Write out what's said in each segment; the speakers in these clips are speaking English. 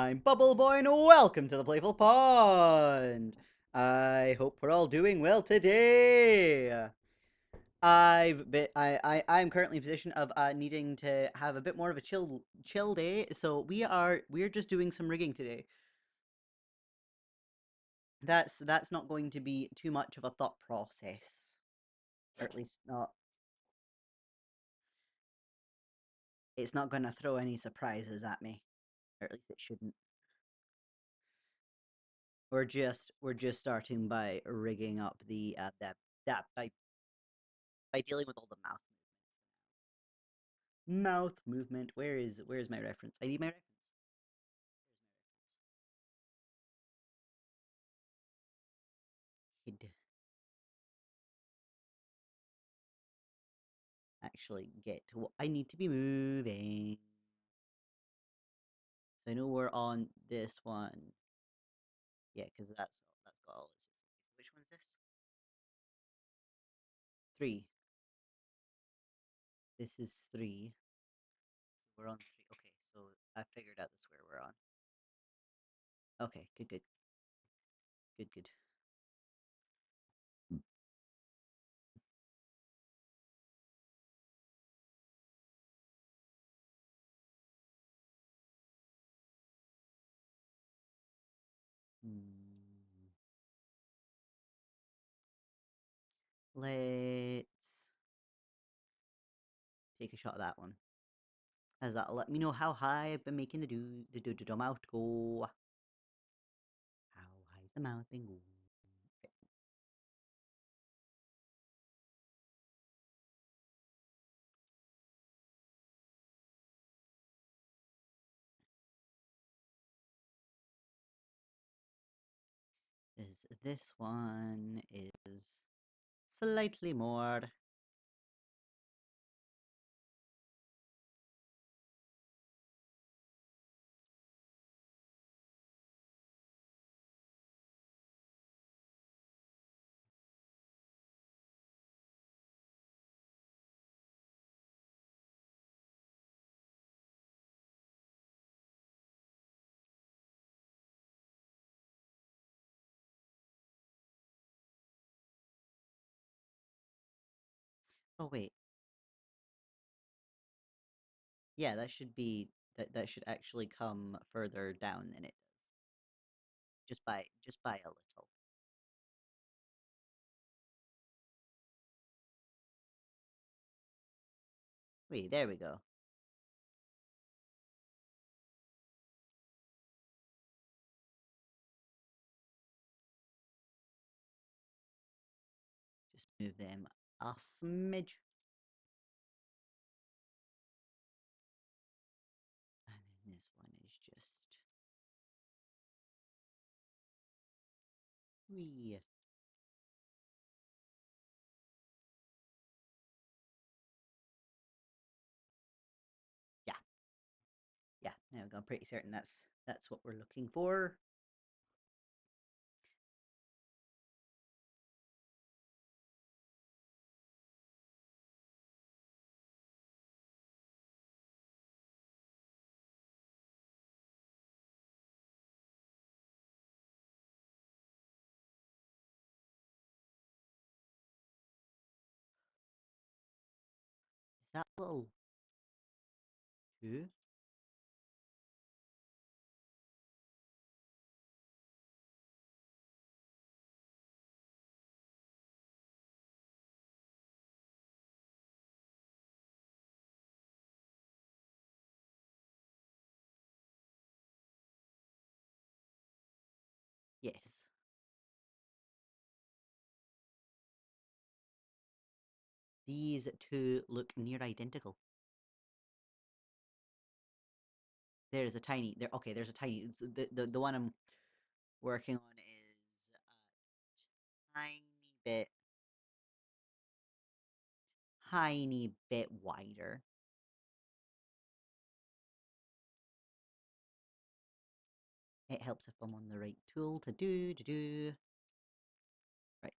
I'm BubbleBuoy and welcome to the Playful Pond. I hope we're all doing well today. I'm currently in a position of needing to have a bit more of a chill day, so we're just doing some rigging today. That's not going to be too much of a thought process, or at least not. It's not going to throw any surprises at me, or at least it shouldn't. We're just starting by rigging up the that by dealing with all the mouth movement. Where's my reference? I need my reference. Hid. Actually get to what I need to be moving. So I know we're on this one. Yeah, because that's got all its. Which one's this? 3. This is 3. So we're on 3. Okay, so I figured out this where we're on. Okay, good. Hmm. Let's take a shot of that one. As that'll let me know how high I've been making the mouth go. How high is the mouth been going? Okay. This one is slightly more. Oh wait, yeah, that should be that should actually come further down than it does, just by a little. Wait, there we go. Just move them a smidge, and then this one is just wee. Yeah, yeah. There we go. I'm pretty certain that's what we're looking for. Is that little two? Yes. These two look near identical. There's a tiny there. Okay, there's a tiny. The one I'm working on is bit, tiny bit wider. It helps if I'm on the right tool to do. Right,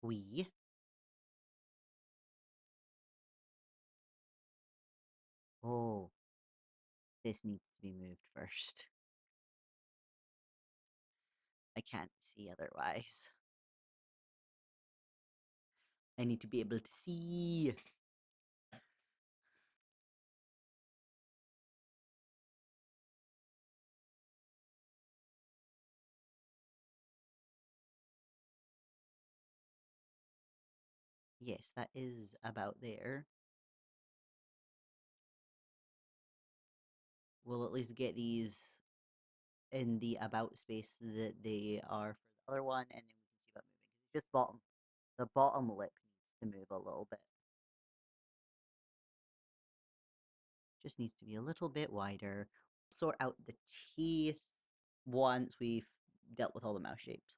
we. Oh, this needs to be moved first. I can't see otherwise. I need to be able to see. Yes, that is about there. We'll at least get these in the about space that they are for the other one, and then we can see about moving. Because it's just the bottom lip needs to move a little bit. Just needs to be a little bit wider. Sort out the teeth once we've dealt with all the mouth shapes.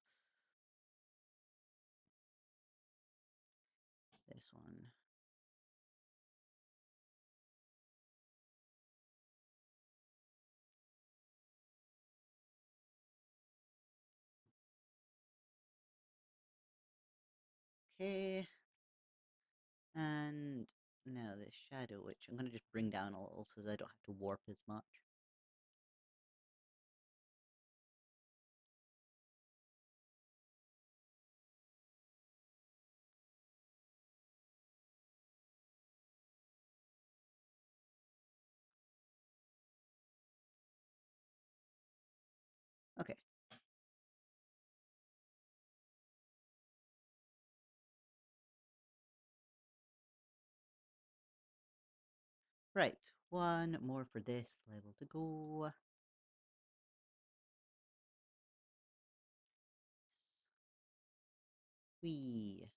This one. Okay. And now this shadow, which I'm going to just bring down a little so that I don't have to warp as much. Okay. Right. One more for this level to go. Whee.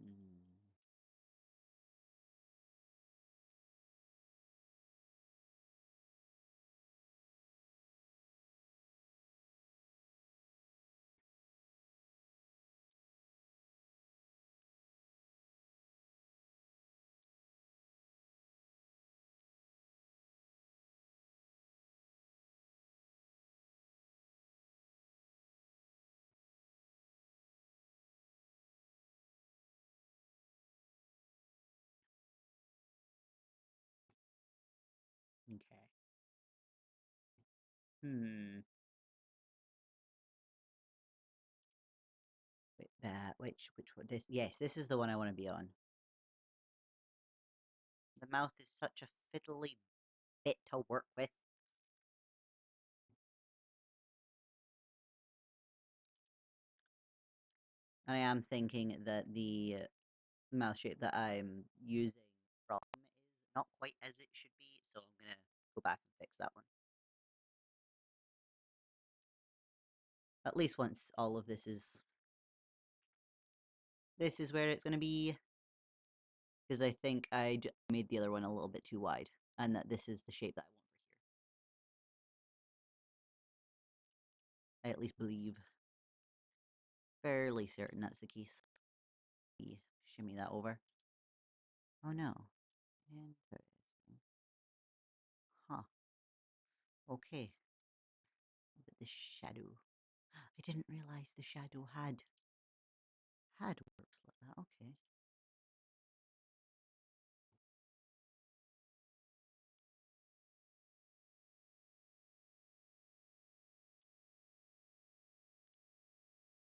Hmm. Okay. Hmm. Wait, that which one? This? Yes, this is the one I want to be on. The mouth is such a fiddly bit to work with. I am thinking that the mouth shape that I'm using from is not quite as it should be, so I'm gonna go back and fix that one. At least once all of this is where it's gonna be, because I think I made the other one a little bit too wide, and that this is the shape that I want for here. I at least believe, fairly certain that's the case. Shimmy that over. Oh no. Interesting. Huh. Okay. Look at this shadow. I didn't realize the shadow had warps like that. Okay.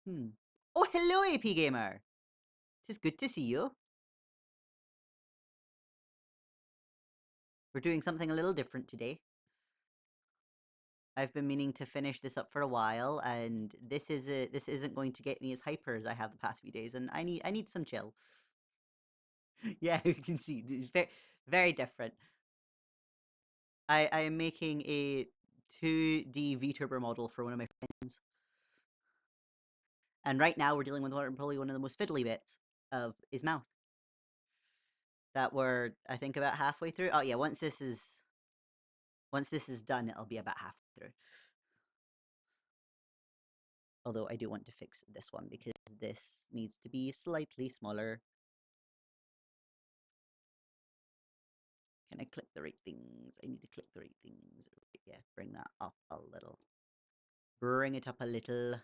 Hmm. Oh, hello, AP Gamer. It is good to see you. We're doing something a little different today. I've been meaning to finish this up for a while, and this isn't going to get me as hyper as I have the past few days, and I need some chill. Yeah, you can see it's very very different. I am making a 2D VTurber model for one of my friends, and right now we're dealing with probably one of the most fiddly bits of his mouth. That we're I think about halfway through. Oh yeah, once this is done, it'll be about halfway through. Although I do want to fix this one because this needs to be slightly smaller. Can I click the right things? I need to click the right things. Yeah, bring that up a little. Bring it up a little.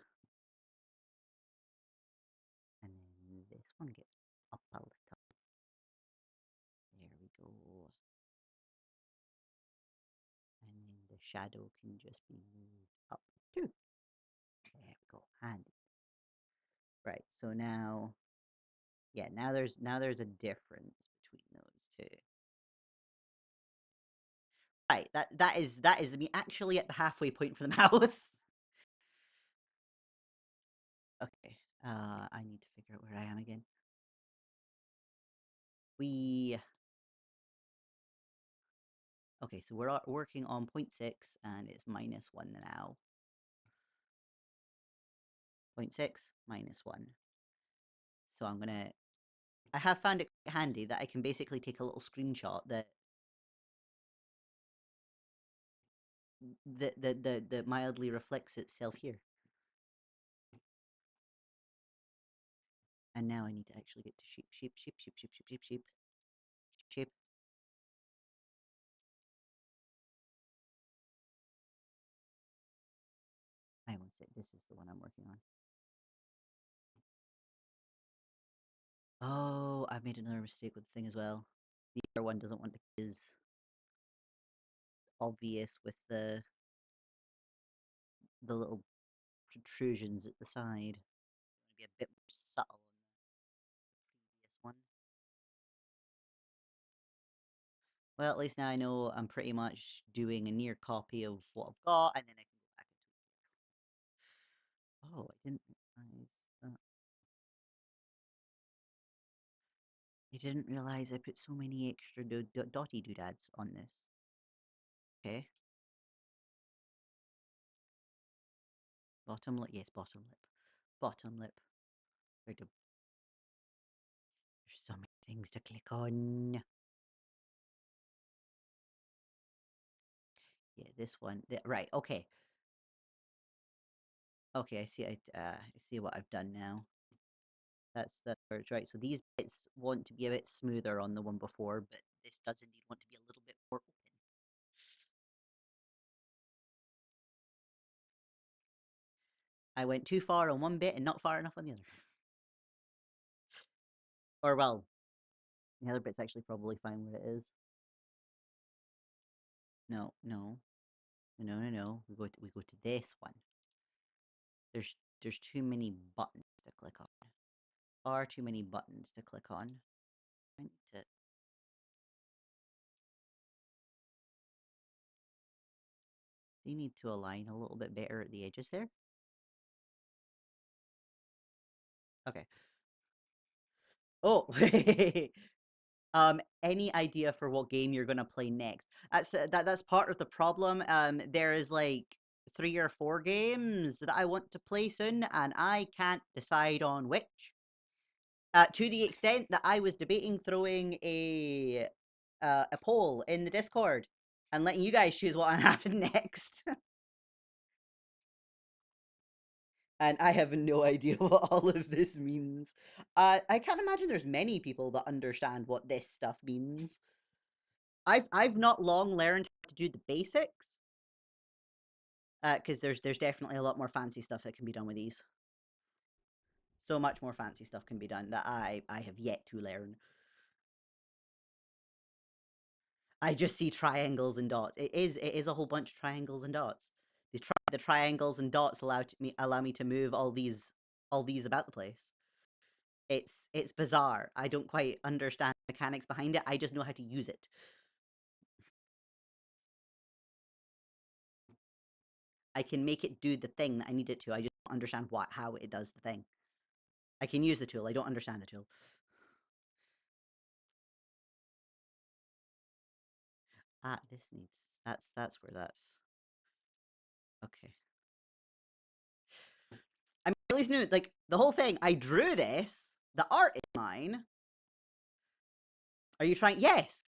And then this one get up a little. There we go. And then the shadow can just be moved up too. There we go. Handy. Right, so now, yeah, now there's a difference between those two. Right, that is me actually at the halfway point for the mouth. Okay, I need to figure out where I am again. Okay, so we're working on 0.6 and it's -1 now. 0.6 -1. So I have found it handy that I can basically take a little screenshot that mildly reflects itself here. And now I need to actually get to shape. I won't say this is the one I'm working on. Oh, I've made another mistake with the thing as well. The other one doesn't want to be as obvious with the little protrusions at the side. Be a bit more subtle on the previous one. Well, at least now I know I'm pretty much doing a near copy of what I've got, and then I can go back and oh, I didn't realize that. I didn't realize I put so many extra dotty doodads on this. Okay. Bottom lip, yes, bottom lip. Bottom lip. Right. There's so many things to click on. Yeah, this one. Right, okay. Okay, I see. I see what I've done now. That's where it's right. So these bits want to be a bit smoother on the one before, but this does indeed want to be a little bit more open. I went too far on one bit and not far enough on the other. Or well, the other bit's actually probably fine where it is. No. We go to this one. There's too many buttons to click on. Far too many buttons to click on. They need to align a little bit better at the edges there. Okay. Oh, any idea for what game you're gonna play next? That's part of the problem. There is like 3 or 4 games that I want to play soon, and I can't decide on which. To the extent that I was debating throwing a poll in the Discord and letting you guys choose what happened next. And I have no idea what all of this means. I can't imagine there's many people that understand what this stuff means. I've not long learned how to do the basics, because there's definitely a lot more fancy stuff that can be done with these. So much more fancy stuff can be done that I have yet to learn. I just see triangles and dots. It is a whole bunch of triangles and dots. The triangles and dots allow me to move all these about the place. It's bizarre. I don't quite understand the mechanics behind it. I just know how to use it. I can make it do the thing that I need it to. I just don't understand how it does the thing. I can use the tool. I don't understand the tool. This needs that's where that's okay. I mean, at least knew like the whole thing. I drew this. The art is mine. Are you trying? Yes.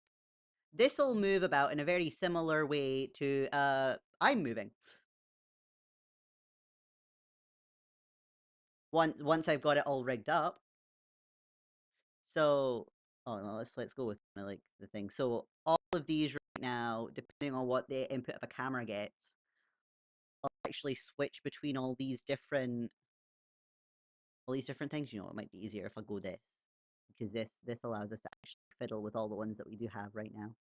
This will move about in a very similar way to I'm moving. once I've got it all rigged up. So, oh no, let's go with like the thing. So all of these right now, depending on what the input of a camera gets, I'll actually switch between all these different things. You know, it might be easier if I go this, because this allows us to actually fiddle with all the ones that we do have right now.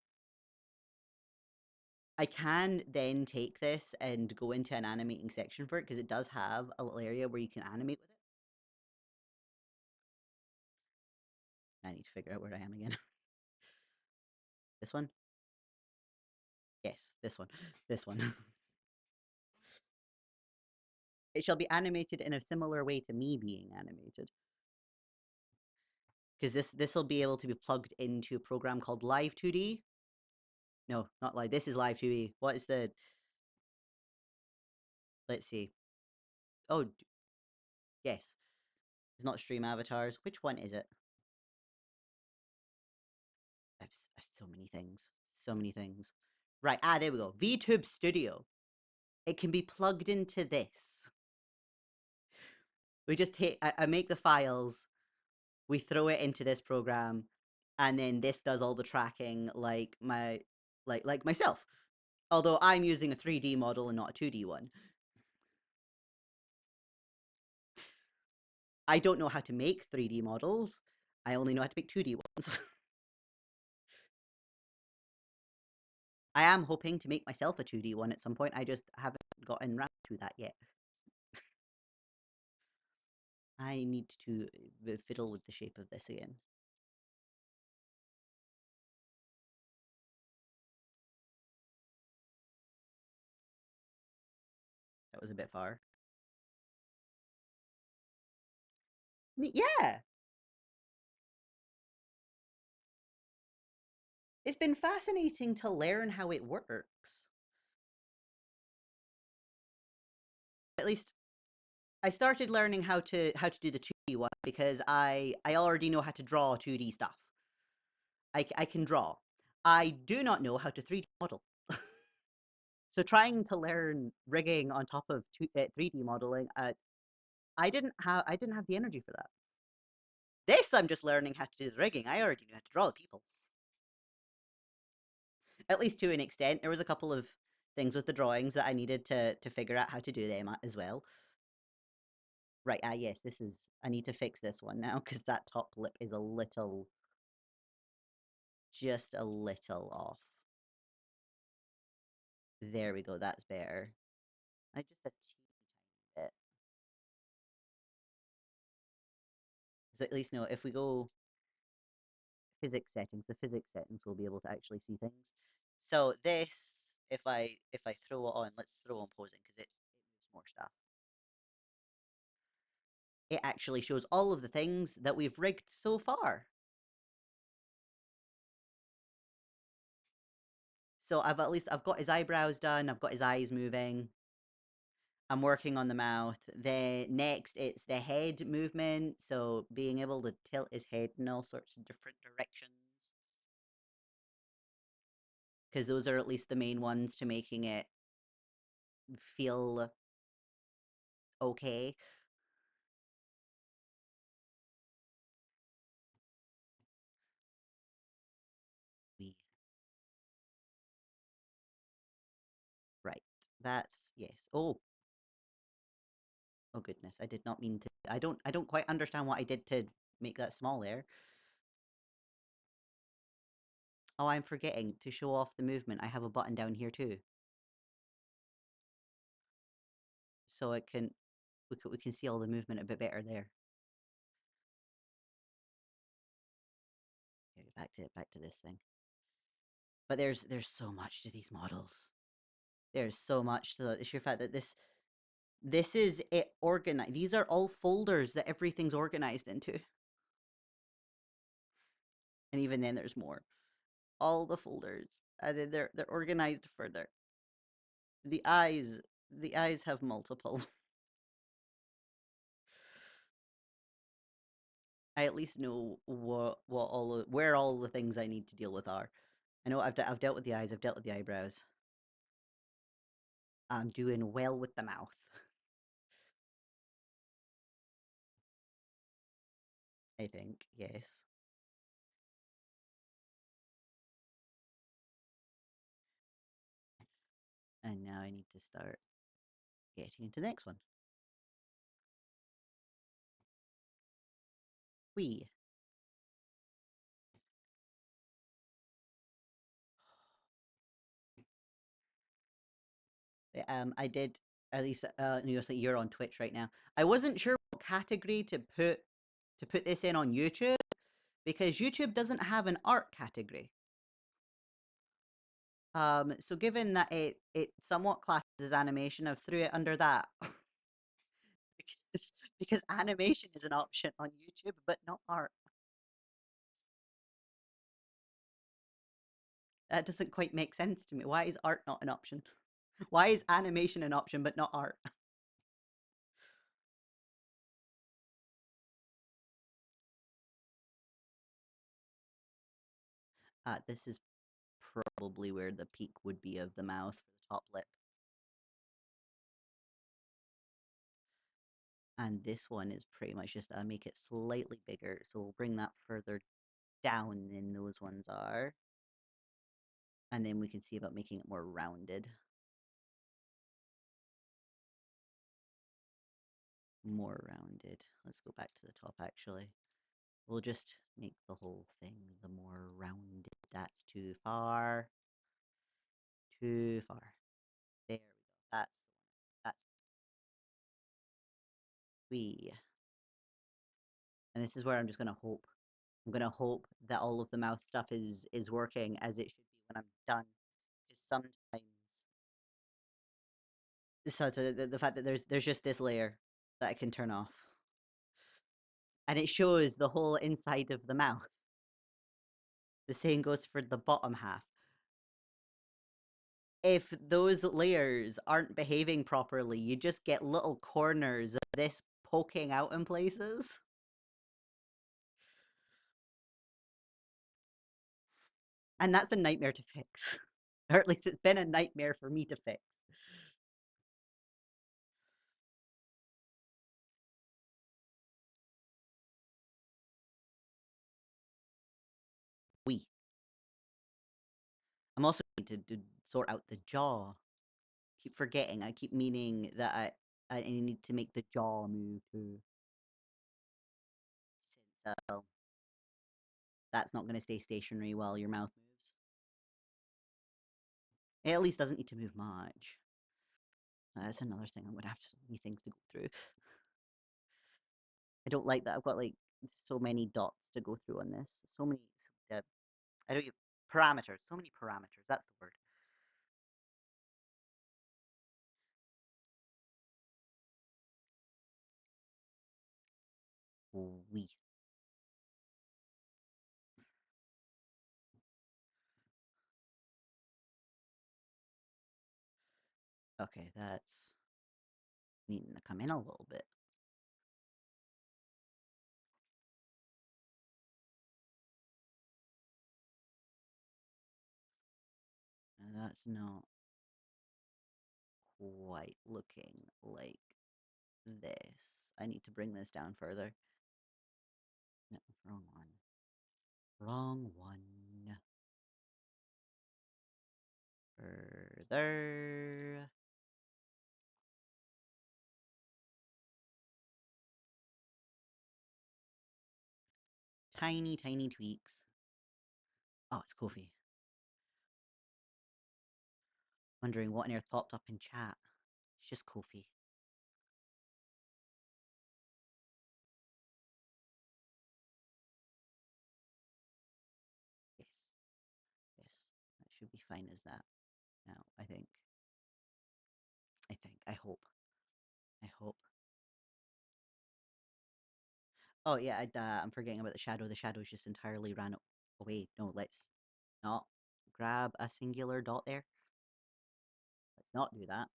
I can then take this and go into an animating section for it, because it does have a little area where you can animate with it. I need to figure out where I am again. This one? Yes, this one. This one. It shall be animated in a similar way to me being animated. Because this will be able to be plugged into a program called Live2D. No, not Live. This is Live2D. What is the... Let's see. Oh, yes. It's not Stream Avatars. Which one is it? I've so many things. So many things. Right. Ah, there we go. VTube Studio. It can be plugged into this. We just take... I make the files. We throw it into this program. And then this does all the tracking like myself. Although I'm using a 3D model and not a 2D one. I don't know how to make 3D models. I only know how to make 2D ones. I am hoping to make myself a 2D one at some point. I just haven't gotten around to that yet. I need to fiddle with the shape of this again. That was a bit far. Yeah. It's been fascinating to learn how it works. At least I started learning how to do the 2D one because I already know how to draw 2D stuff. I can draw. I do not know how to 3D model. So trying to learn rigging on top of 3D modeling, I didn't have the energy for that. This I'm just learning how to do the rigging. I already knew how to draw the people. At least to an extent. There was a couple of things with the drawings that I needed to figure out how to do them as well. Right, yes, this is... I need to fix this one now, because that top lip is just a little off. There we go, that's better. I just a teeny tiny bit. Because at least, no, if we go physics settings, the physics settings will be able to actually see things. So this, if I throw it on, let's throw on posing, because it moves more stuff. It actually shows all of the things that we've rigged so far. So I've got his eyebrows done, I've got his eyes moving. I'm working on the mouth. Then next it's the head movement, so being able to tilt his head in all sorts of different directions. Because those are at least the main ones to making it feel okay. We Right. That's... yes. Oh. Oh goodness. I did not mean to... I don't quite understand what I did to make that small there. Oh, I'm forgetting to show off the movement. I have a button down here too. So it can... we can see all the movement a bit better there. Okay, back to this thing. But there's so much to these models. There's so much to the sheer fact that this is it organized. These are all folders that everything's organized into. And even then there's more. All the folders. And then they're organized further. The eyes have multiple. I at least know where all the things I need to deal with are. I know I've dealt with the eyes, I've dealt with the eyebrows. I'm doing well with the mouth. I think, yes. And now I need to start getting into the next one. We. I did at least so you're on Twitch right now. I wasn't sure what category to put this in on YouTube because YouTube doesn't have an art category. So given that it somewhat classes as animation, I've threw it under that. because animation is an option on YouTube, but not art. That doesn't quite make sense to me. Why is art not an option? Why is animation an option but not art? This is probably where the peak would be of the mouth for the top lip. And this one is pretty much just make it slightly bigger. So we'll bring that further down than those ones are. And then we can see about making it more rounded. More rounded. Let's go back to the top actually. We'll just make the whole thing the more rounded. That's too far. Too far. There we go. That's we. And this is where I'm just gonna hope. I'm gonna hope that all of the mouth stuff is working as it should be when I'm done. Because sometimes so the fact that there's just this layer that I can turn off. And it shows the whole inside of the mouth. The same goes for the bottom half. If those layers aren't behaving properly, you just get little corners of this poking out in places. And that's a nightmare to fix. Or at least it's been a nightmare for me to fix. We. I'm also need to sort out the jaw. Keep forgetting. I keep meaning that I need to make the jaw move too. Since that's not going to stay stationary while your mouth moves. It at least doesn't need to move much. That's another thing I'm going to have so many things to go through. I don't like that I've got like so many dots to go through on this. So many, I don't even, parameters. So many parameters. That's the word. We. Okay, that's needing to come in a little bit. And that's not quite looking like this. I need to bring this down further. No, wrong one. Wrong one. Further. Tiny, tiny tweaks. Oh, it's Kofi. Wondering what on earth popped up in chat. It's just Kofi. Yes. Yes. That should be fine as that. Now, I think. I hope. I hope. Oh yeah, I'm forgetting about the shadow. The shadow's just entirely ran away. No, let's not grab a singular dot there. Let's not do that.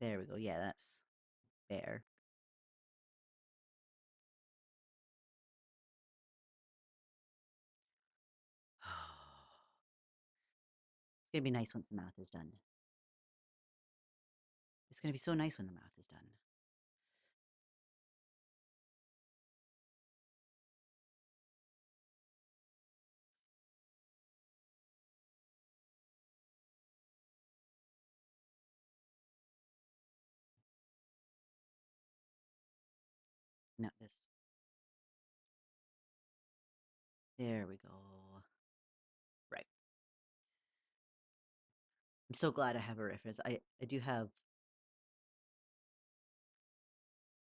There we go. Yeah, that's there. It's gonna be nice once the math is done. It's gonna be so nice when the math is done. Not this. There we go. Right. I'm so glad I have a reference. I do have...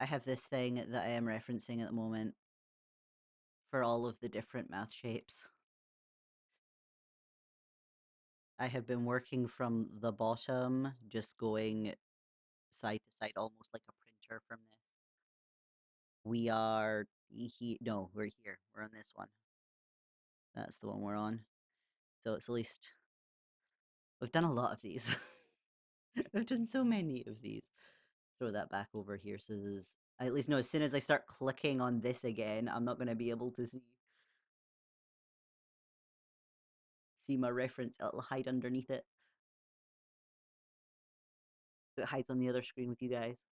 I have this thing that I am referencing at the moment for all of the different math shapes. I have been working from the bottom, just going side to side, almost like a printer from this. We are no, we're here. We're on this one. That's the one we're on. So it's at least we've done a lot of these. We've done so many of these. Throw that back over here so this is... I at least know as soon as I start clicking on this again, I'm not going to be able to see my reference. It'll hide underneath it. It hides on the other screen with you guys.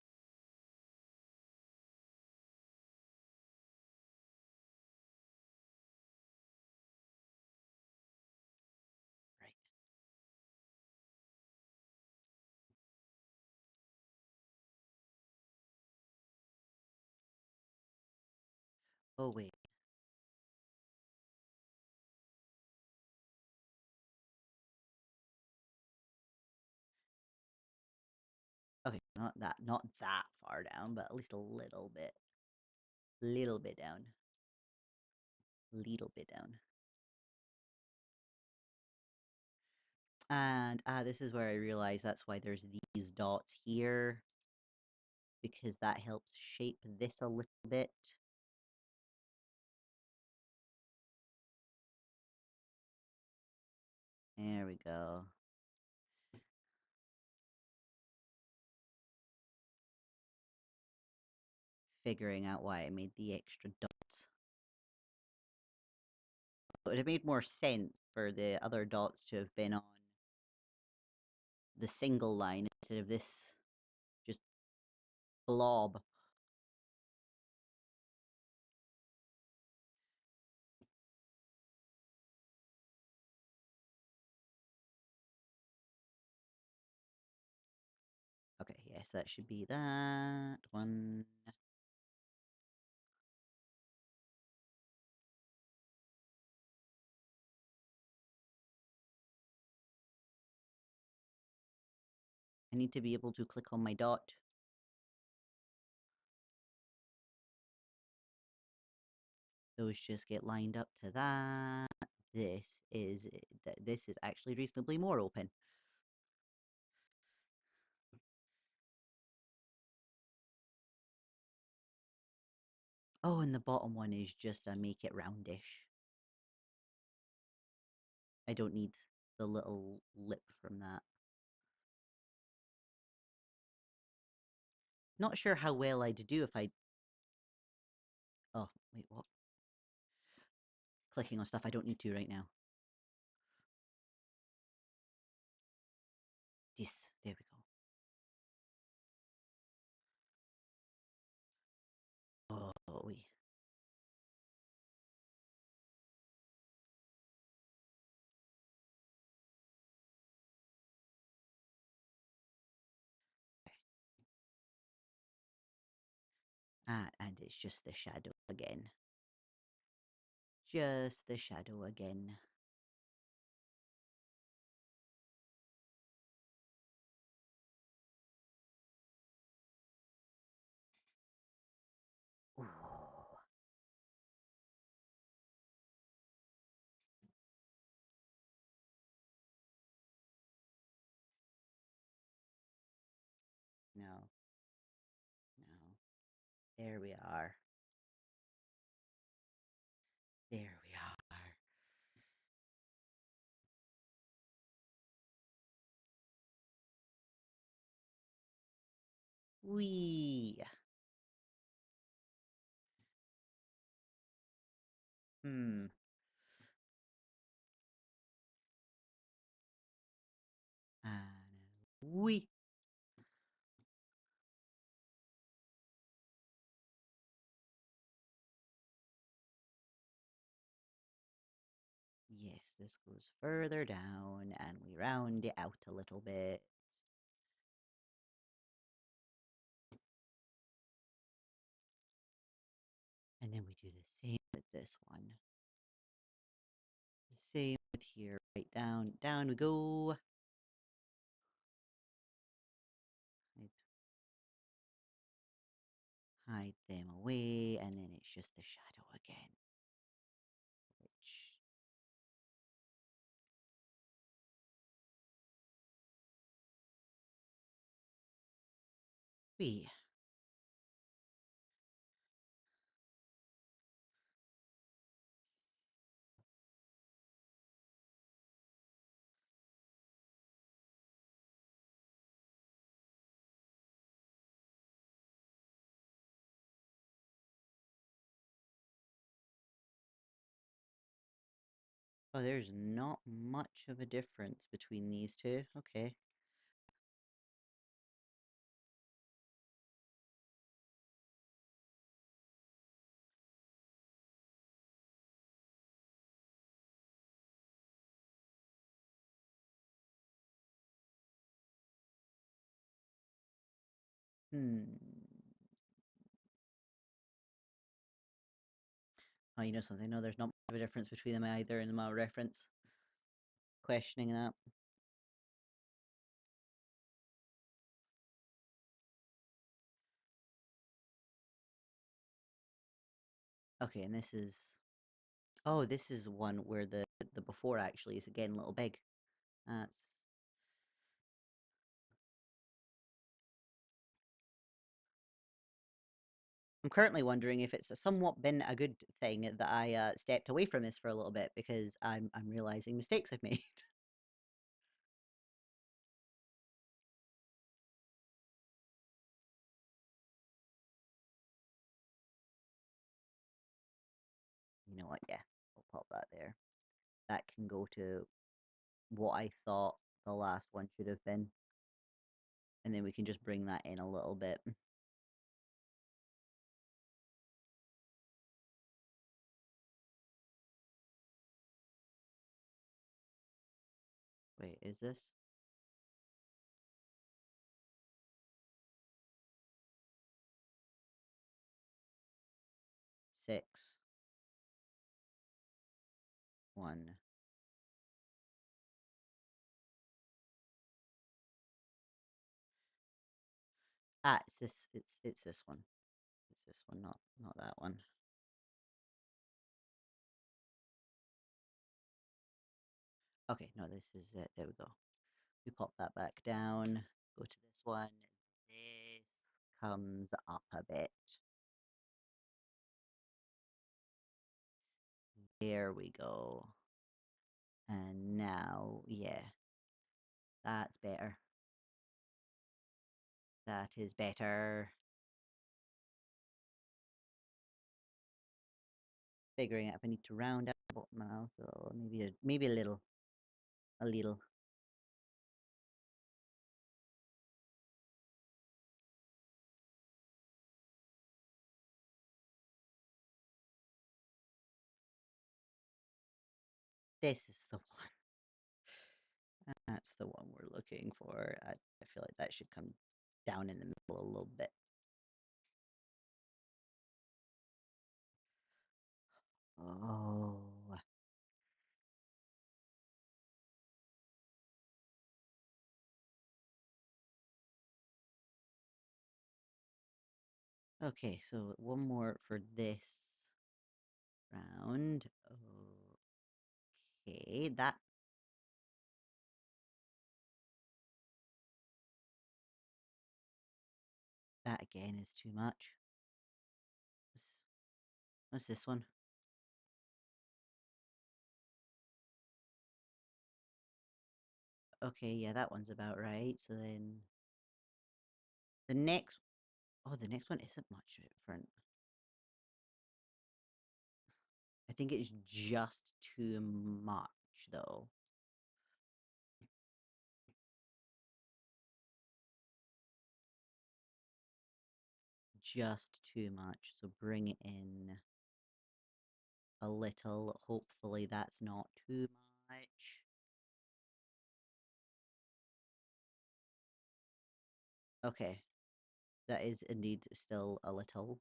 Right. Oh, wait. Okay, not that far down, but at least a little bit. Little bit down. Little bit down. And this is where I realize that's why there's these dots here, because that helps shape this a little bit. There we go. Figuring out why I made the extra dots. It would have made more sense for the other dots to have been on the single line instead of this just blob. Okay, yes, that should be that one. I need to be able to click on my dot. Those just get lined up to that. This is actually reasonably more open. Oh, and the bottom one is just a make it roundish. I don't need the little lip from that. Not sure how well I'd do if I... Oh, wait, what? Clicking on stuff I don't need to right now. This, there we go. Oh, wait. And it's just the shadow again. Just the shadow again. Ooh. No. No. There we are. There we are. Wee. Hmm. Whee! Yes, this goes further down, and we round it out a little bit. And then we do the same with this one. The same with here. Right down, down we go. Hide them away, and then it's just the shadow again. Which we oh, there's not much of a difference between these two. Okay. Oh, you know something? No, there's not much of a difference between them either in my reference. Questioning that. Okay, and this is... Oh, this is one where the before actually is again a little big. That's... I'm currently wondering if it's somewhat been a good thing that I stepped away from this for a little bit, because I'm realizing mistakes I've made. You know what? Yeah, we'll pop that there. That can go to what I thought the last one should have been. And then we can just bring that in a little bit. Wait, is this? Six. One. Ah, it's this. It's this one. It's this one, not that one. Okay, no, this is it. There we go. We pop that back down. Go to this one. This comes up a bit. There we go. And now, yeah, that's better. That is better. Figuring out if I need to round out the bottom mouth, or maybe a little. A little. This is the one. That's the one we're looking for. I feel like that should come down in the middle a little bit. Oh. Okay, so one more for this round. Okay, that again is too much. What's this one? Okay, yeah, that one's about right. So then the next, oh, the next one isn't much different. I think it's just too much, though. just too much. So bring in a little. Hopefully that's not too much. Okay. That is indeed still a little.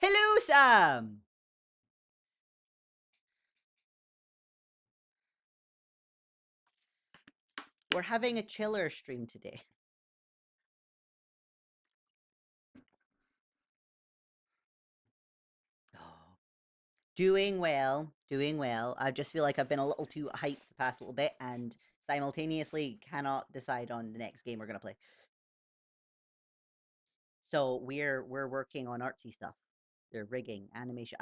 Hello, Sam! We're having a chiller stream today. Oh. Doing well, doing well. I just feel like I've been a little too hyped the past little bit and simultaneously cannot decide on the next game we're gonna play. So we're working on artsy stuff. They're rigging, animation.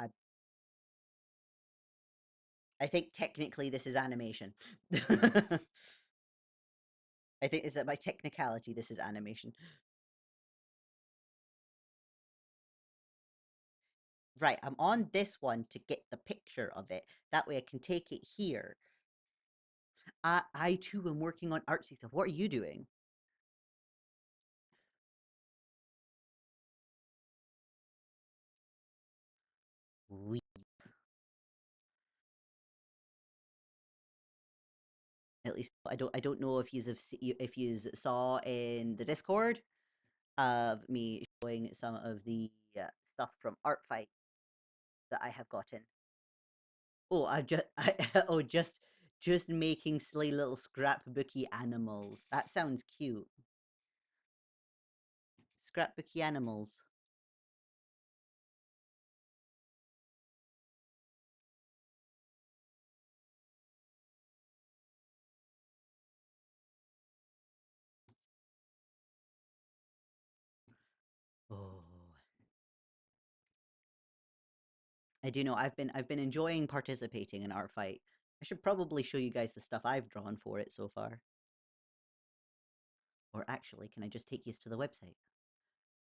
I think technically this is animation. I think is that by technicality this is animation. Right, I'm on this one to get the picture of it. That way I can take it here. I too am working on artsy stuff. What are you doing? We at least I don't know if you saw in the Discord of me showing some of the stuff from Art Fight that I have gotten. Oh, just making silly little scrapbooky animals. That sounds cute. Scrapbooky animals. Oh, I do know. I've been enjoying participating in Art Fight. I should probably show you guys the stuff I've drawn for it so far. Or actually, can I just take you to the website?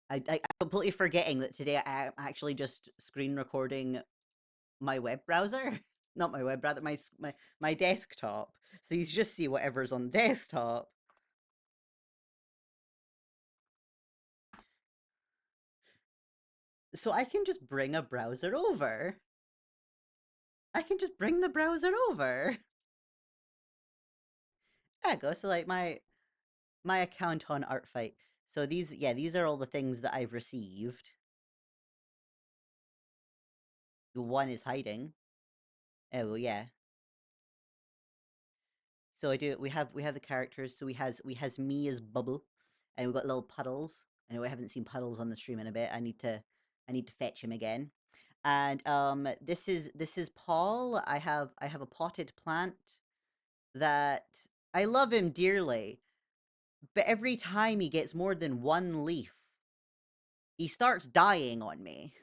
I'm completely forgetting that today I'm actually just screen recording my web browser. Not my web browser, my desktop. So you just see whatever's on the desktop. So I can just bring a browser over. I can just bring the browser over. There you go. So like my account on Artfight. So these are all the things that I've received. The one is hiding. Oh well, yeah. So I do. We have the characters. So we has me as Bubble, and we've got little puddles. I know I haven't seen puddles on the stream in a bit. I need to fetch him again. And this is Paul. I have a potted plant that I love him dearly, but every time he gets more than one leaf, he starts dying on me.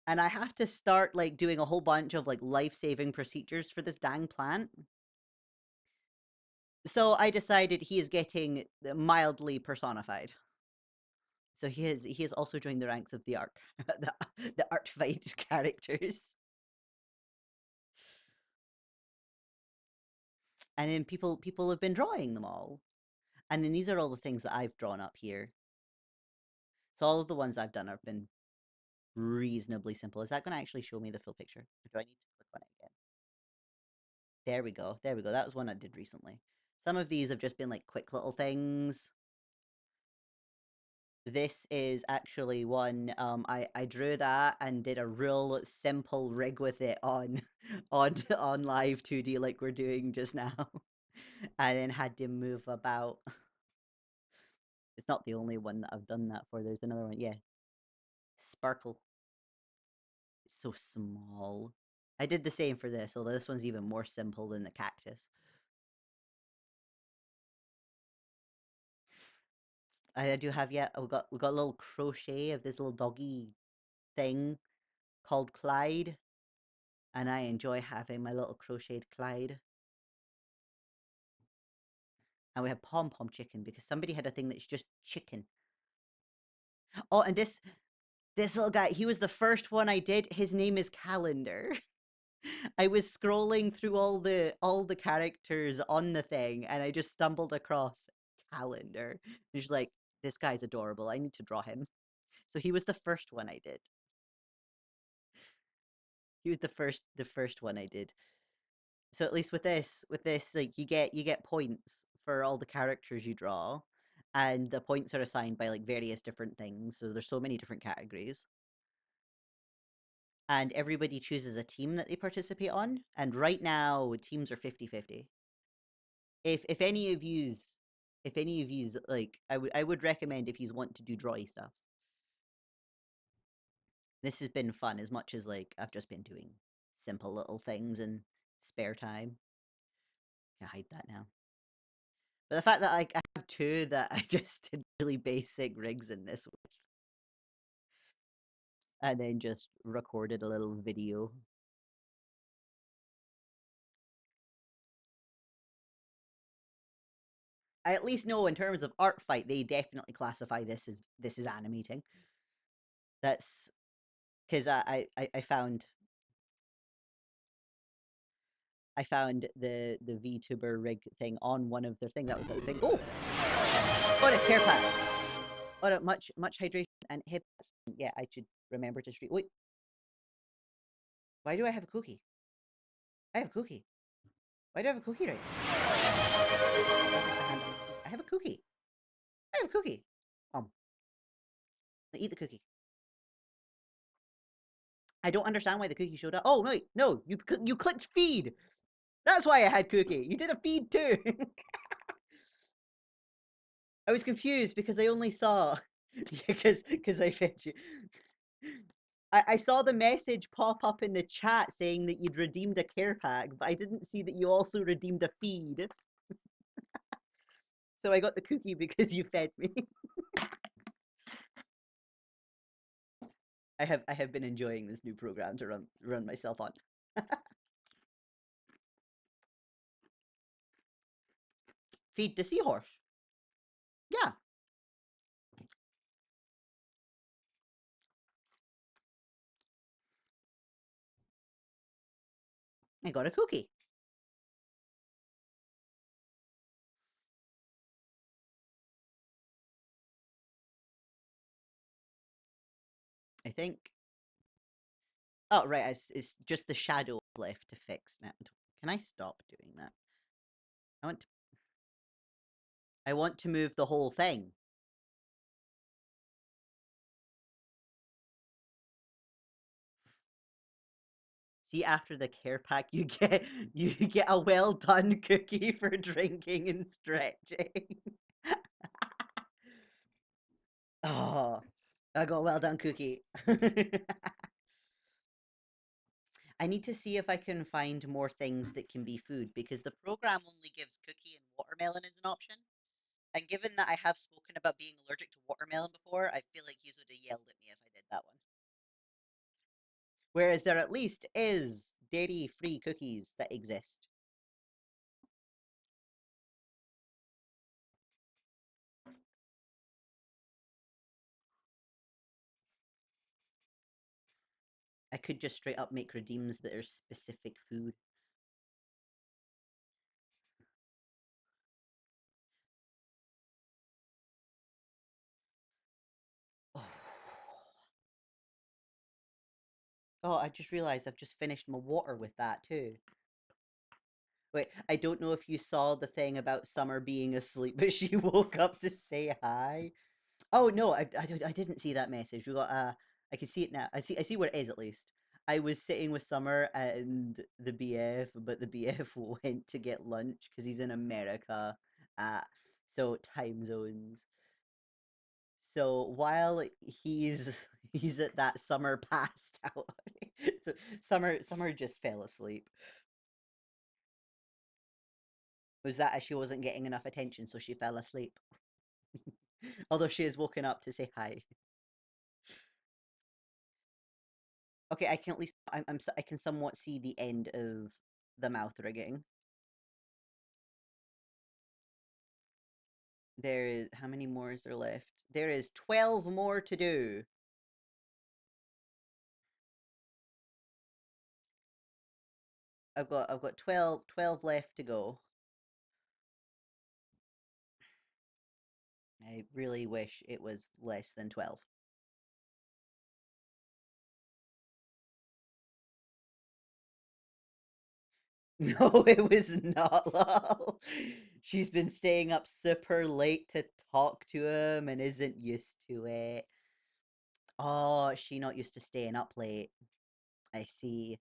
And I have to start like doing a whole bunch of like life-saving procedures for this dang plant. So I decided he is getting mildly personified. So he has also joined the ranks of the art the art fight characters. And then people have been drawing them all. And then these are all the things that I've drawn up here. So all of the ones I've done have been reasonably simple. Is that going to actually show me the full picture? Or do I need to click on it again? There we go. There we go. That was one I did recently. Some of these have just been like quick little things. This is actually one I drew that and did a real simple rig with it on on Live2D like we're doing just now. And then had to move about. It's not the only one that I've done that for. There's another one. Yeah. Sparkle. It's so small. I did the same for this, although this one's even more simple than the cactus. I do have, yeah, we got a little crochet of this little doggy thing called Clyde, and I enjoy having my little crocheted Clyde. And we have pom pom chicken because somebody had a thing that's just chicken. Oh, and this little guy, he was the first one I did. His name is Calendar. I was scrolling through all the characters on the thing, and I just stumbled across Calendar. And she's like, "This guy's adorable. I need to draw him." So he was the first one I did. He was the first one I did. So at least with this, like you get points for all the characters you draw, and the points are assigned by like various different things. So there's so many different categories, and everybody chooses a team that they participate on. And right now, teams are 50-50. If any of yous like, I would recommend if you want to do drawy stuff. This has been fun as much as like I've just been doing simple little things in spare time. Can hide that now. But the fact that like I have two that I just did really basic rigs in this with, and then just recorded a little video. I at least know in terms of art fight, they definitely classify this as animating. That's because I found the VTuber rig thing on one of their thing. That was the thing. Oh, what a care pack! What a much hydration and hip. Yeah, I should remember to stream. Wait, why do I have a cookie? I have a cookie. Why do I have a cookie right I have a cookie. I have a cookie. Eat the cookie. I don't understand why the cookie showed up. Oh wait, no, you clicked feed. That's why I had cookie. You did a feed too. I was confused because I only saw because I fed you. I saw the message pop up in the chat saying that you'd redeemed a care pack, but I didn't see that you also redeemed a feed. So I got the cookie because you fed me. I have been enjoying this new program to run myself on. Feed the seahorse. Yeah, I got a cookie. I think. Oh right, it's just the shadow left to fix now. Can I stop doing that? I want to, I want to move the whole thing. See, after the care pack, you get a well done cookie for drinking and stretching. Oh, I got a well done cookie. I need to see if I can find more things that can be food because the program only gives cookie and watermelon as an option. And given that I have spoken about being allergic to watermelon before, I feel like you would have yelled at me if I did that one. Whereas there at least is dairy-free cookies that exist. I could just straight up make redeems that are specific food. Oh. Oh, I just realized I've just finished my water with that too. Wait, I don't know if you saw the thing about Summer being asleep, but she woke up to say hi. Oh no, I didn't see that message. We got I can see it now. I see where it is at least. I was sitting with Summer and the BF, but the BF went to get lunch because he's in America. Uh, so time zones. So while he's he's at that, Summer passed out. So Summer just fell asleep. Was that as she wasn't getting enough attention, so she fell asleep? Although she has woken up to say hi. Okay, I can at least I can somewhat see the end of the mouth rigging. There is how many more is there left? There is 12 more to do. I've got 12 left to go. I really wish it was less than 12. No, it was not lol. She's been staying up super late to talk to him and isn't used to it. Oh, is she not used to staying up late? I see.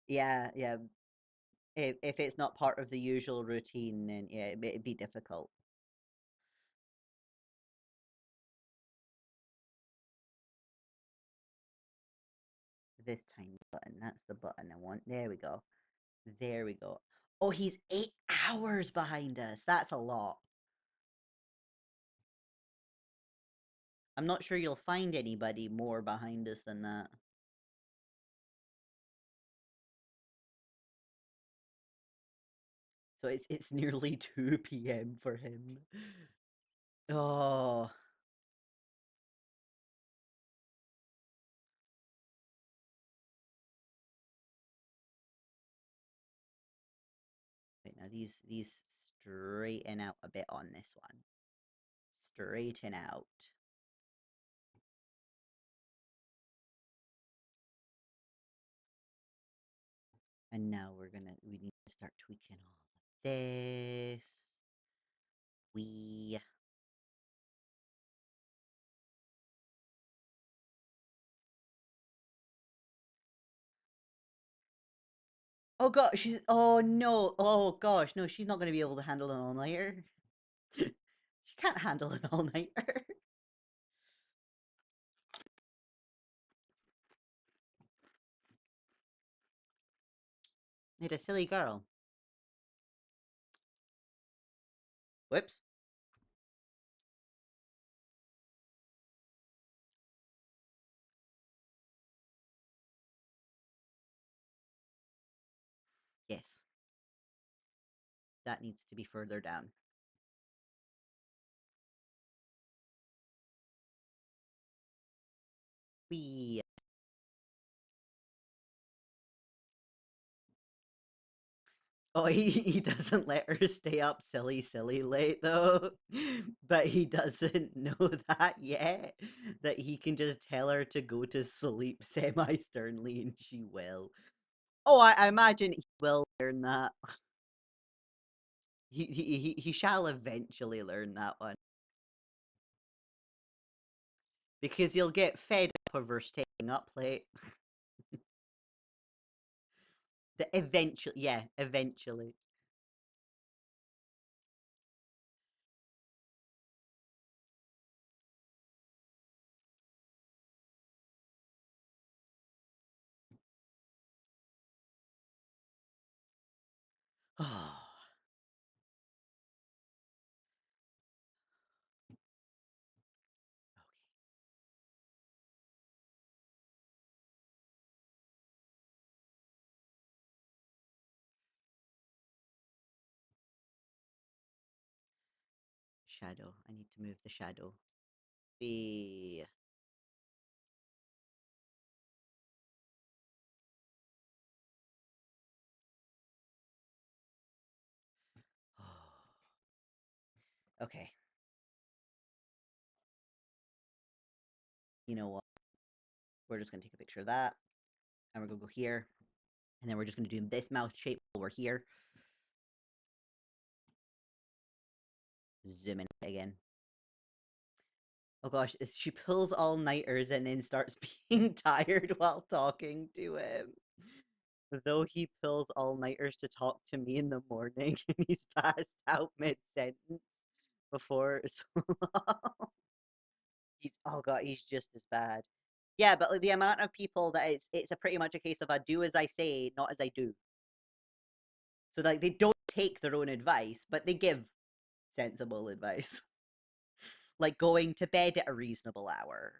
Yeah, yeah. If it's not part of the usual routine, then yeah, it'd be difficult. This tiny button, that's the button I want. There we go. There we go. Oh, he's 8 hours behind us. That's a lot. I'm not sure you'll find anybody more behind us than that. So it's nearly 2 p.m. for him. Oh, wait, now these straighten out a bit on this one. Straighten out. And now we need to start tweaking all of this. We Oh god, oh no. Oh gosh, no, she's not gonna be able to handle an all-nighter. She can't handle an all-nighter. Need a silly girl. Whoops. Yes. That needs to be further down. We Oh, he doesn't let her stay up silly late though. But he doesn't know that yet. That he can just tell her to go to sleep semi-sternly and she will. Oh, I imagine he will learn that. He shall eventually learn that one. Because he'll get fed up of her staying up late. Eventually, yeah, eventually. Oh, shadow. I need to move the shadow. Be. Okay. You know what? We're just gonna take a picture of that, and we're gonna go here, and then we're just gonna do this mouth shape while we're here. Zoom in again. Oh gosh, she pulls all nighters and then starts being tired while talking to him. Though he pulls all nighters to talk to me in the morning, and he's passed out mid sentence before so long. He's oh god, he's just as bad. Yeah, but like the amount of people that it's a pretty much a case of I do as I say, not as I do. So like they don't take their own advice, but they give sensible advice. Like going to bed at a reasonable hour.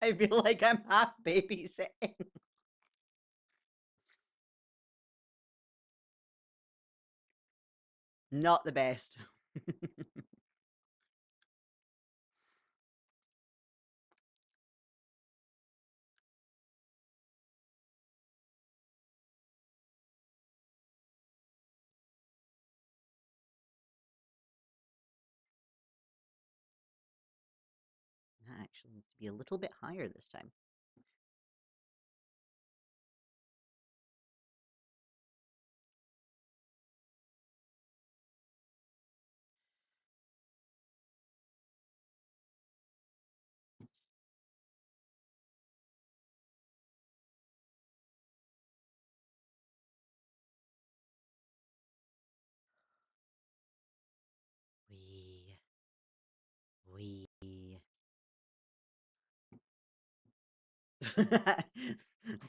I feel like I'm half babysitting. Not the best. actually needs to be a little bit higher this time. We.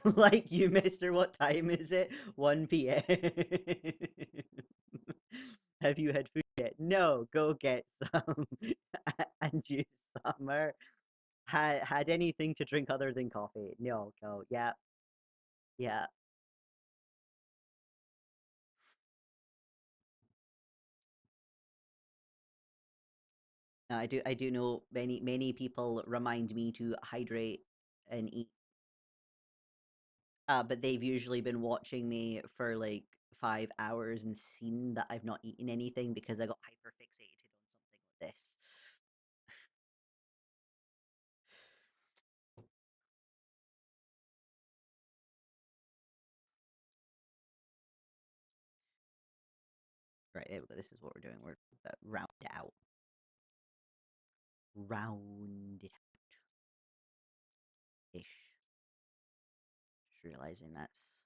Like you, mister, what time is it? 1 p.m. Have you had food yet? No, go get some. And you, Summer, had anything to drink other than coffee? No, go. Yeah, yeah. I do know many people remind me to hydrate and eat. But they've usually been watching me for like 5 hours and seen that I've not eaten anything because I got hyper fixated on something like this. Right, there we go. This is what we're doing. We're round it out. Round it out ish. Just realizing that's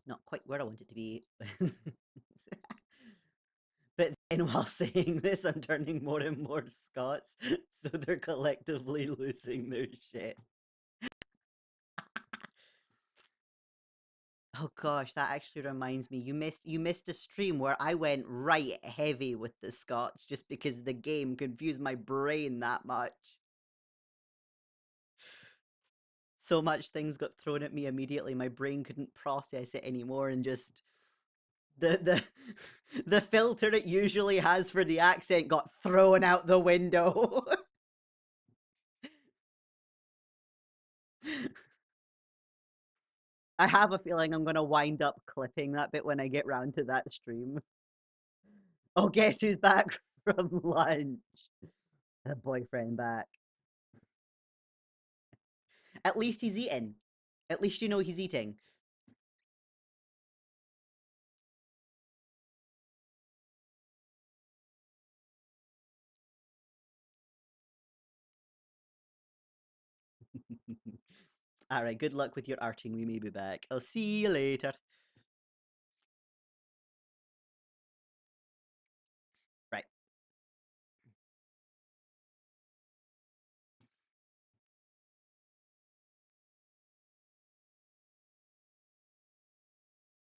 not quite where I want it to be. But then while saying this, I'm turning more and more Scots, so they're collectively losing their shit. Oh gosh, that actually reminds me. You missed a stream where I went right heavy with the Scots just because the game confused my brain that much. So much things got thrown at me immediately. My brain couldn't process it anymore, and just the the filter it usually has for the accent got thrown out the window. I have a feeling I'm gonna wind up clipping that bit when I get round to that stream. Oh, guess who's back from lunch? The boyfriend back. At least he's eating. At least you know he's eating. Alright, good luck with your arting. We may be back. I'll see you later. Right.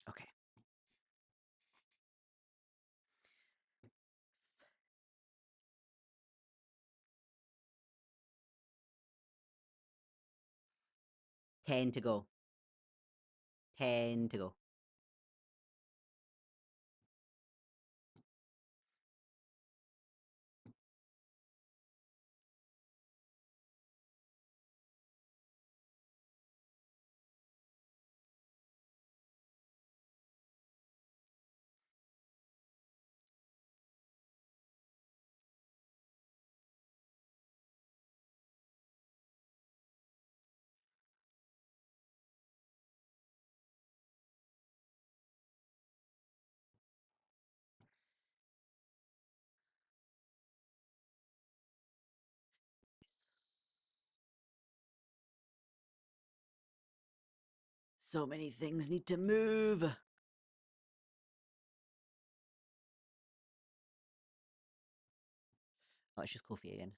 Okay. 10 to go. 10 to go. So many things need to move. Oh, it's just Kofi again.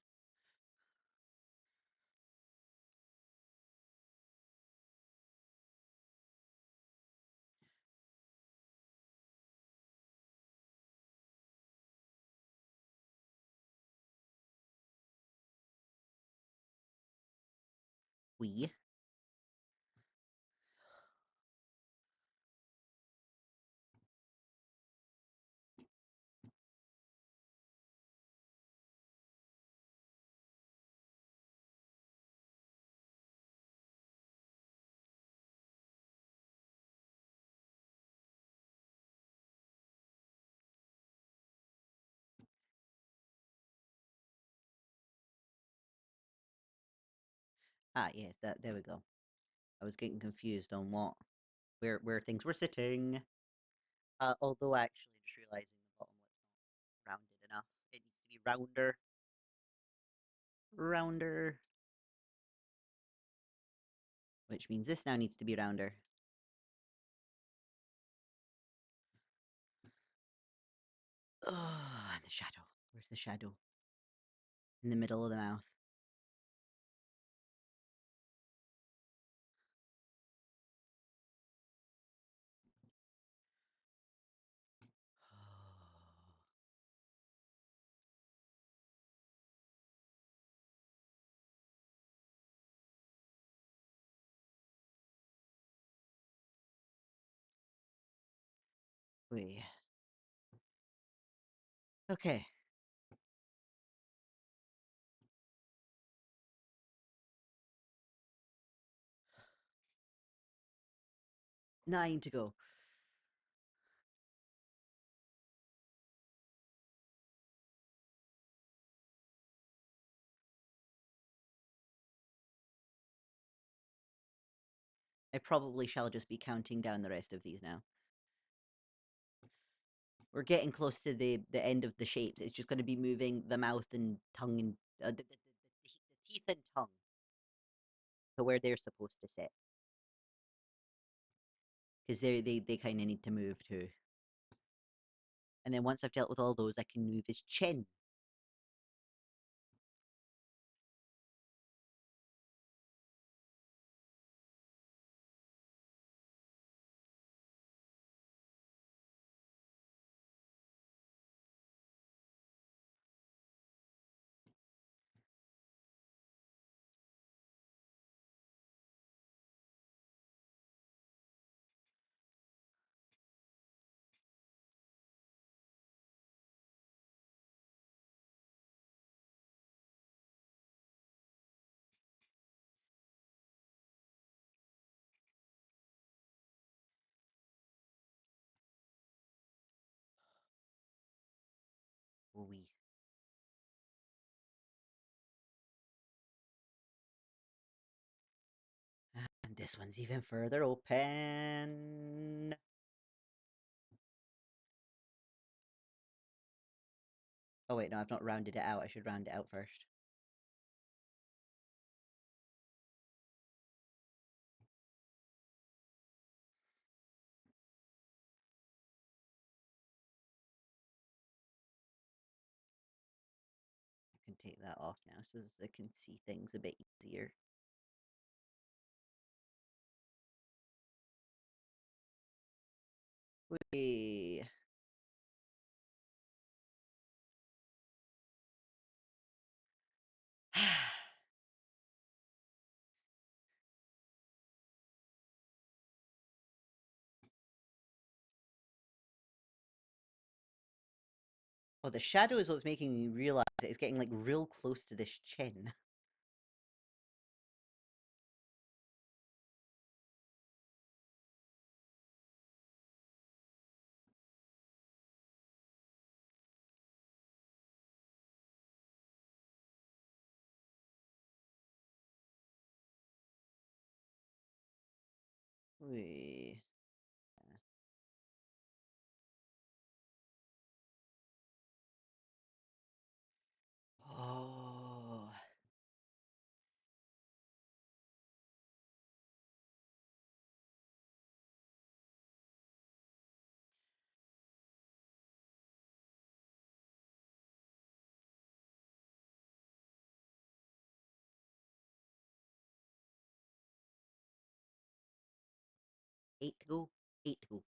We. Ah, yes, there we go. I was getting confused on where things were sitting. Although actually just realizing the bottom lip's not rounded enough. It needs to be rounder. Rounder. Which means this now needs to be rounder. Oh, and the shadow. Where's the shadow? In the middle of the mouth. Wait. Okay. 9 to go. I probably shall just be counting down the rest of these now. We're getting close to the end of the shapes. It's just going to be moving the mouth and tongue and the teeth and tongue to where they're supposed to sit. Because they kind of need to move too. And then once I've dealt with all those, I can move his chin. We. And this one's even further open. Oh wait, no, I've not rounded it out. I should round it out first. I can take that off now so I can see things a bit easier. Whee. Oh, the shadow is what's making me realize that it's getting like real close to this chin. Whee. Oh. Eight to go. 8 to go.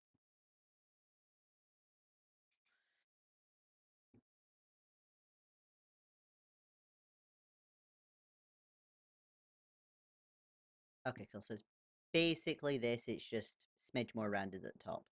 Okay, cool. So it's basically this. It's just smidge more rounded at the top.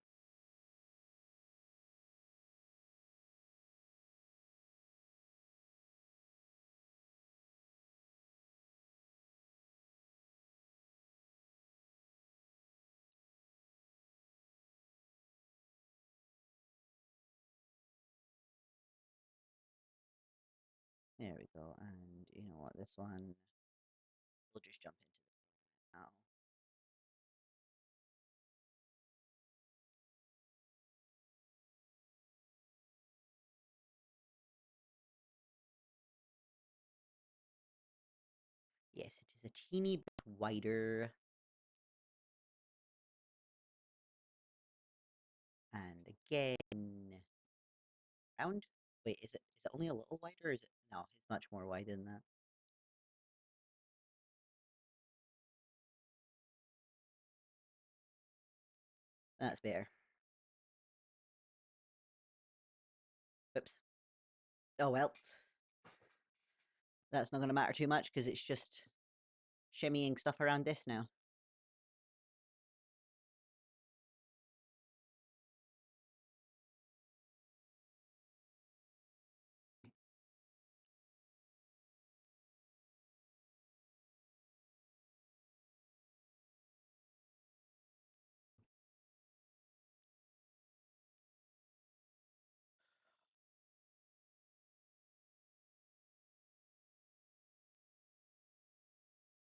There we go. And you know what? This one. We'll just jump into this now. Yes, it is a teeny bit wider. And again, round. Wait, is it only a little wider, or is it? No, it's much more wide than that. That's better. Oops. Oh well. That's not going to matter too much because it's just shimmying stuff around this now.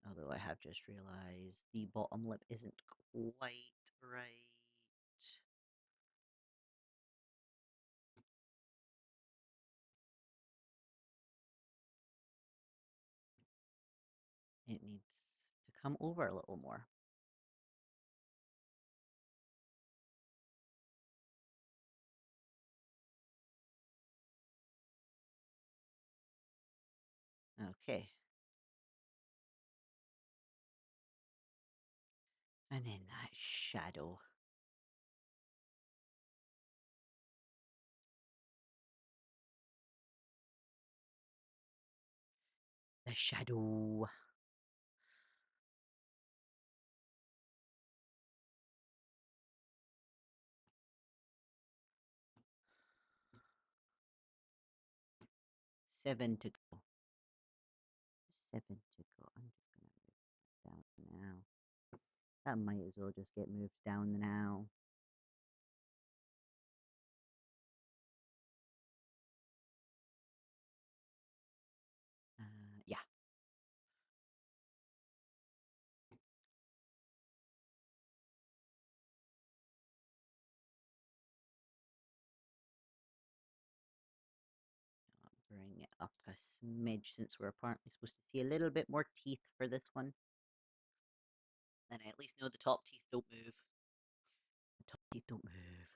Although I have just realized the bottom lip isn't quite right. It needs to come over a little more. Okay. And then that shadow. The shadow. Seven to go. 7 to go. I'm just going to move that down now. That might as well just get moved down now. Yeah. I'll bring it up a smidge since we're apparently supposed to see a little bit more teeth for this one. Then I at least know the top teeth don't move. The top teeth don't move.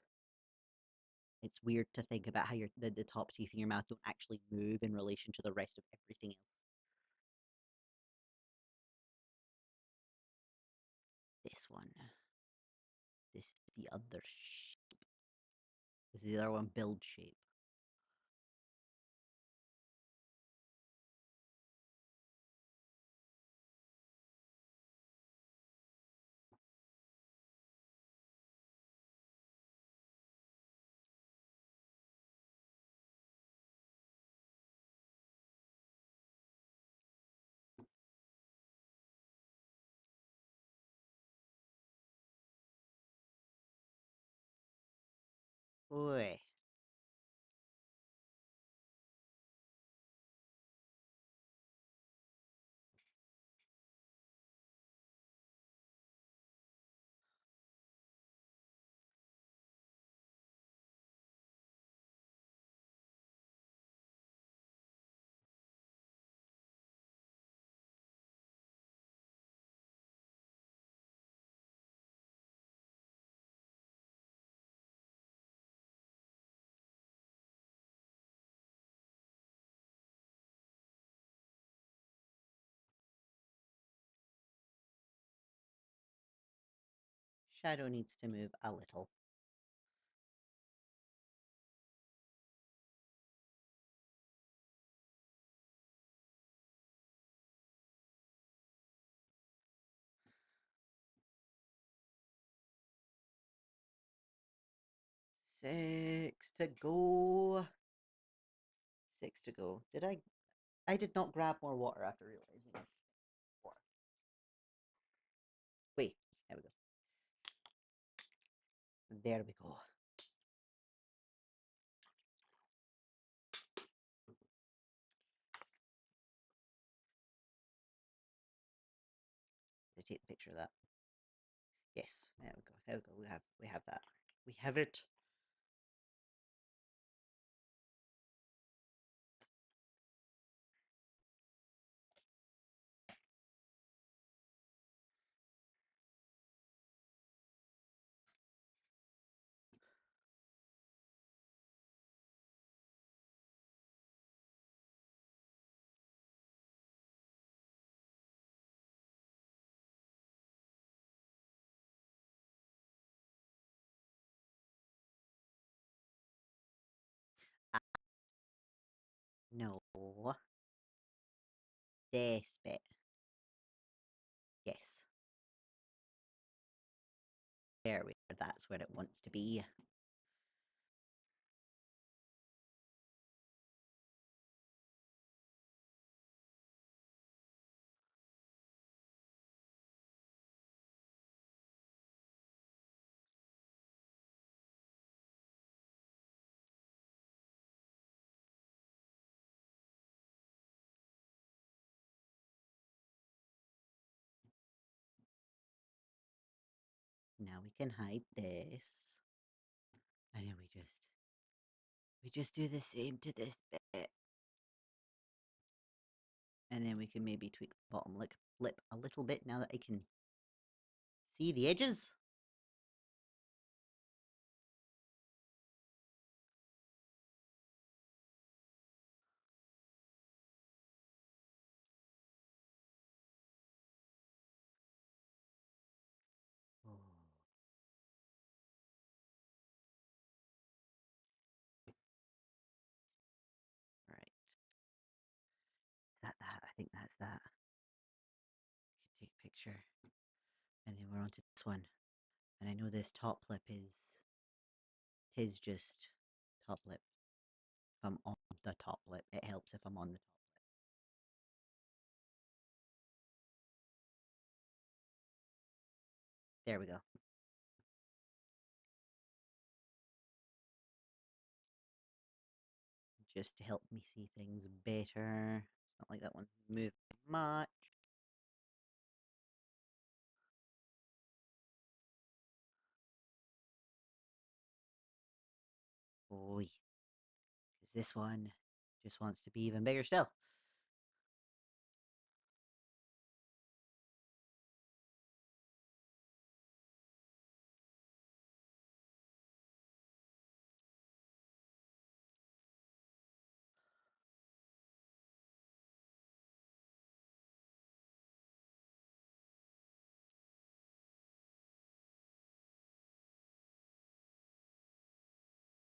It's weird to think about how the top teeth in your mouth don't actually move in relation to the rest of everything else. This one. This is the other shape. This is the other one, build shape. Boy. Shadow needs to move a little. Six to go. 6 to go. Did I? I did not grab more water after realizing. Four. Wait, there we go. There we go. take the picture of that. Yes, there we go. There we go. We have that. We have it. No. This bit. Yes. There we go. That's where it wants to be. Now we can hide this. And then we just do the same to this bit. And then we can maybe tweak the bottom lip a little bit now that I can see the edges. Oh. Right. That? I think that's that. Take a picture. And then we're on to this one. And I know this top lip tis just top lip. If I'm on the top lip, it helps if I'm on the top lip. There we go. Just to help me see things better. It's not like that one's moving much. Boy. Because this one just wants to be even bigger still.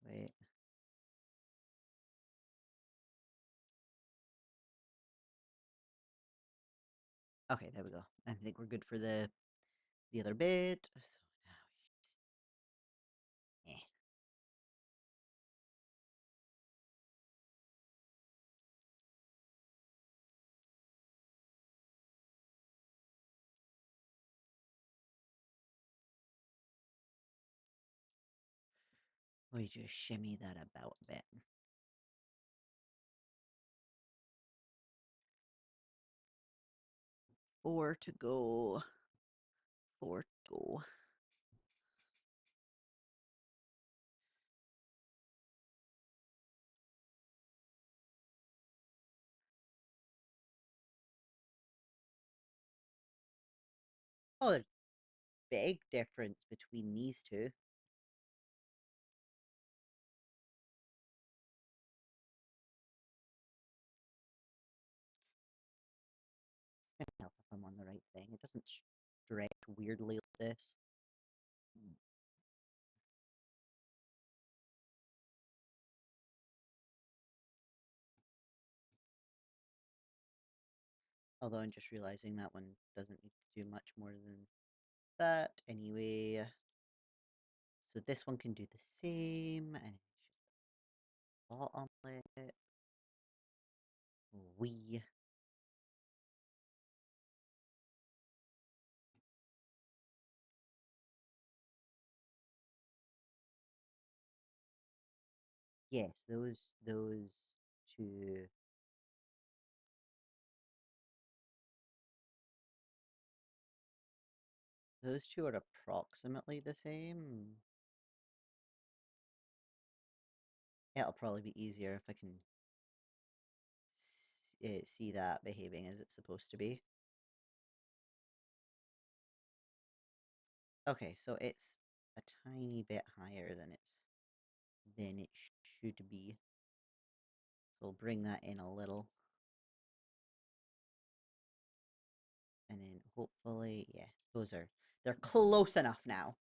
Wait. Okay, there we go. I think we're good for the other bit. So now we just shimmy that about a bit. 4 to go. 4 to go. Oh, there's a big difference between these two. It's gonna help if I'm on the right thing. It doesn't stretch weirdly like this. Although I'm just realizing that one doesn't need to do much more than that anyway. So this one can do the same, and it's just bottom lip. We. Yes, those two. Those two are approximately the same. It'll probably be easier if I can see that behaving as it's supposed to be. Okay, so it's a tiny bit higher than it should be. So we'll bring that in a little. And then hopefully, yeah, they're close enough now.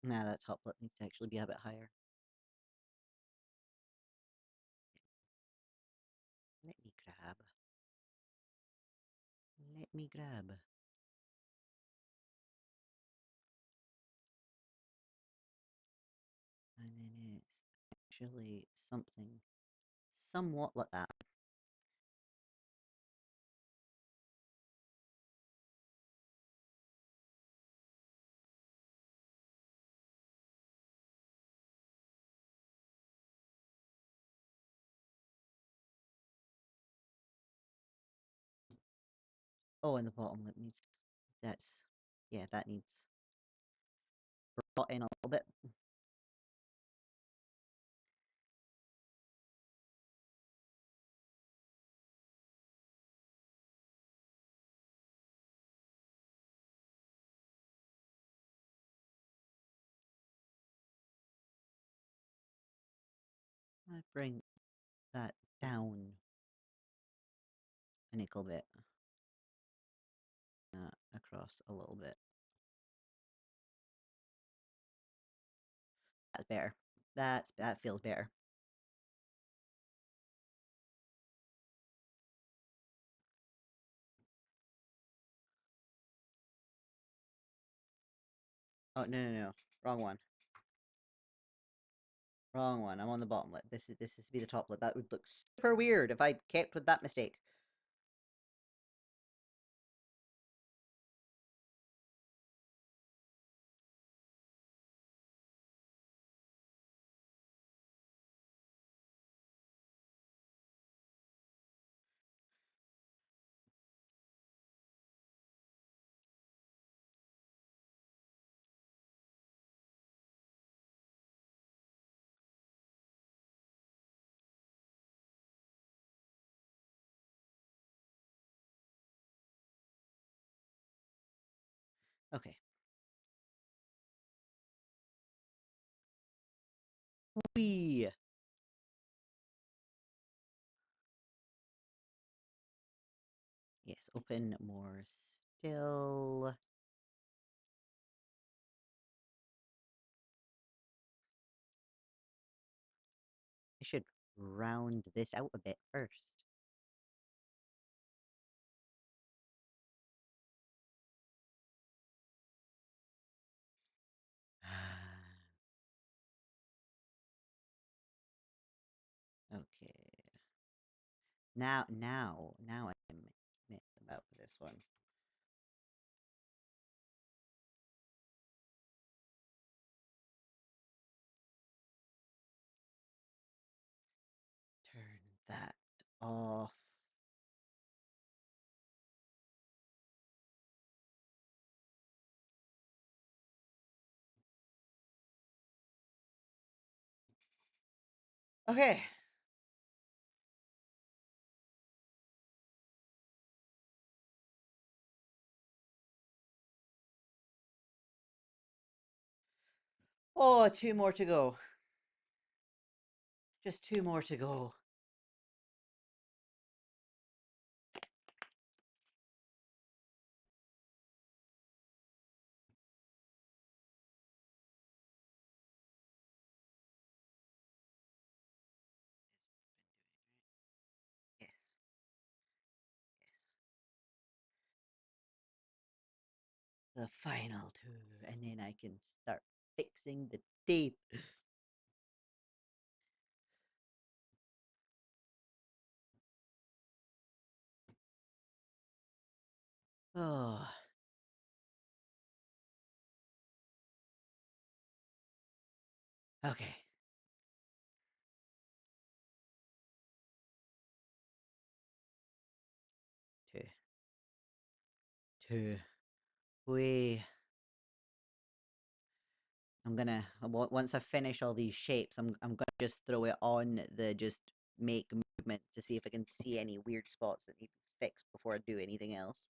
Nah, that top lip needs to actually be a bit higher. Let me grab. Let me grab. And then it's actually something somewhat like that. Oh, and the bottom lip needs, that needs brought in a little bit. I bring that down a nickel bit. Across a little bit. That's better. That feels better. Oh no. Wrong one. Wrong one. I'm on the bottom lip. This is to be the top lip. That would look super weird if I kept with that mistake. Okay. Wee. Yes, open more still. I should round this out a bit first. Okay. Now I'm about this one. Turn that off. Okay. Oh, 2 more to go. Just 2 more to go. The final two, and then I can start fixing the teeth. Oh. Okay. Two. I'm gonna once I finish all these shapes, I'm gonna just throw it on the just make movement to see if I can see any weird spots that need to be fixed before I do anything else.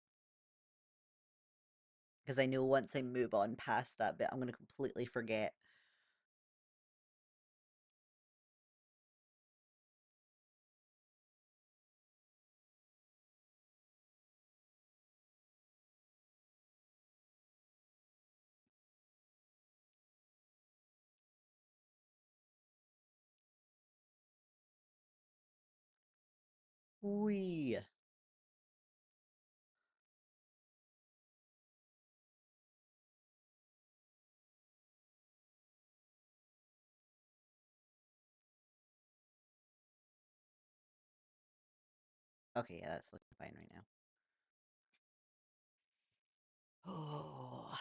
Because I know once I move on past that bit, I'm gonna completely forget. Wee. Okay, yeah, that's looking fine right now. Oh.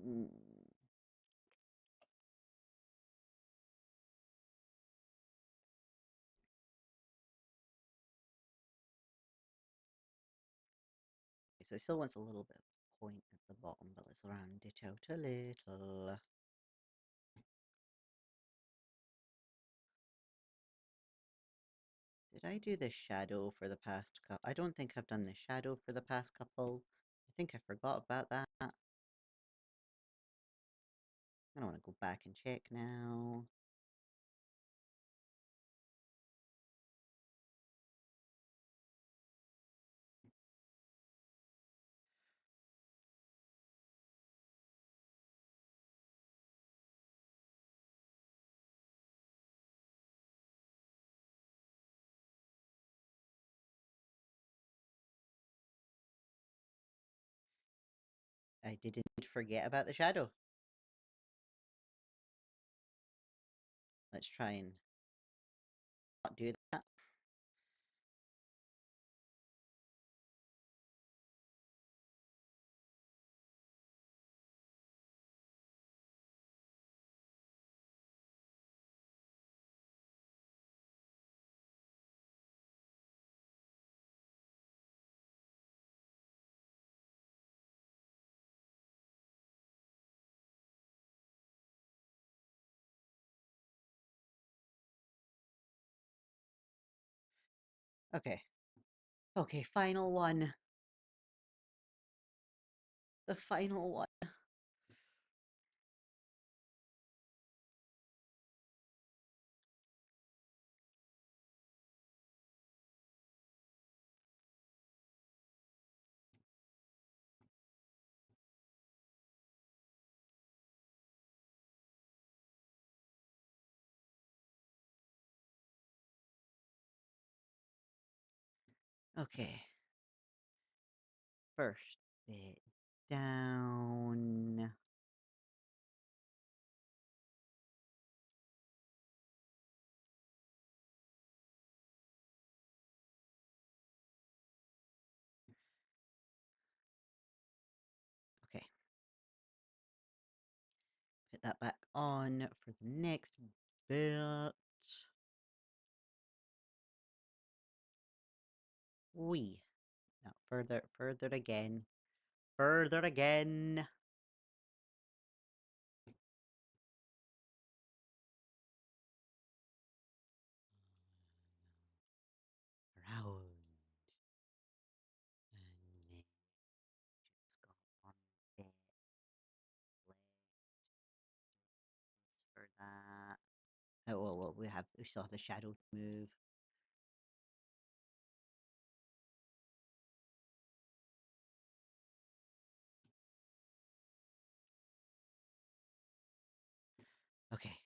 Mm. Okay, so it still wants a little bit of point at the bottom, but let's round it out a little. Did I do the shadow for the past couple? I don't think I've done the shadow for the past couple. I think I forgot about that. I don't want to go back and check now. I didn't forget about the shadow. Let's try and not do that. Okay. Okay, final one. The final one. Okay. First bit down. Okay. Put that back on for the next bit. We. No, further again. Further again. Oh, well, we still have the shadow to move. Okay.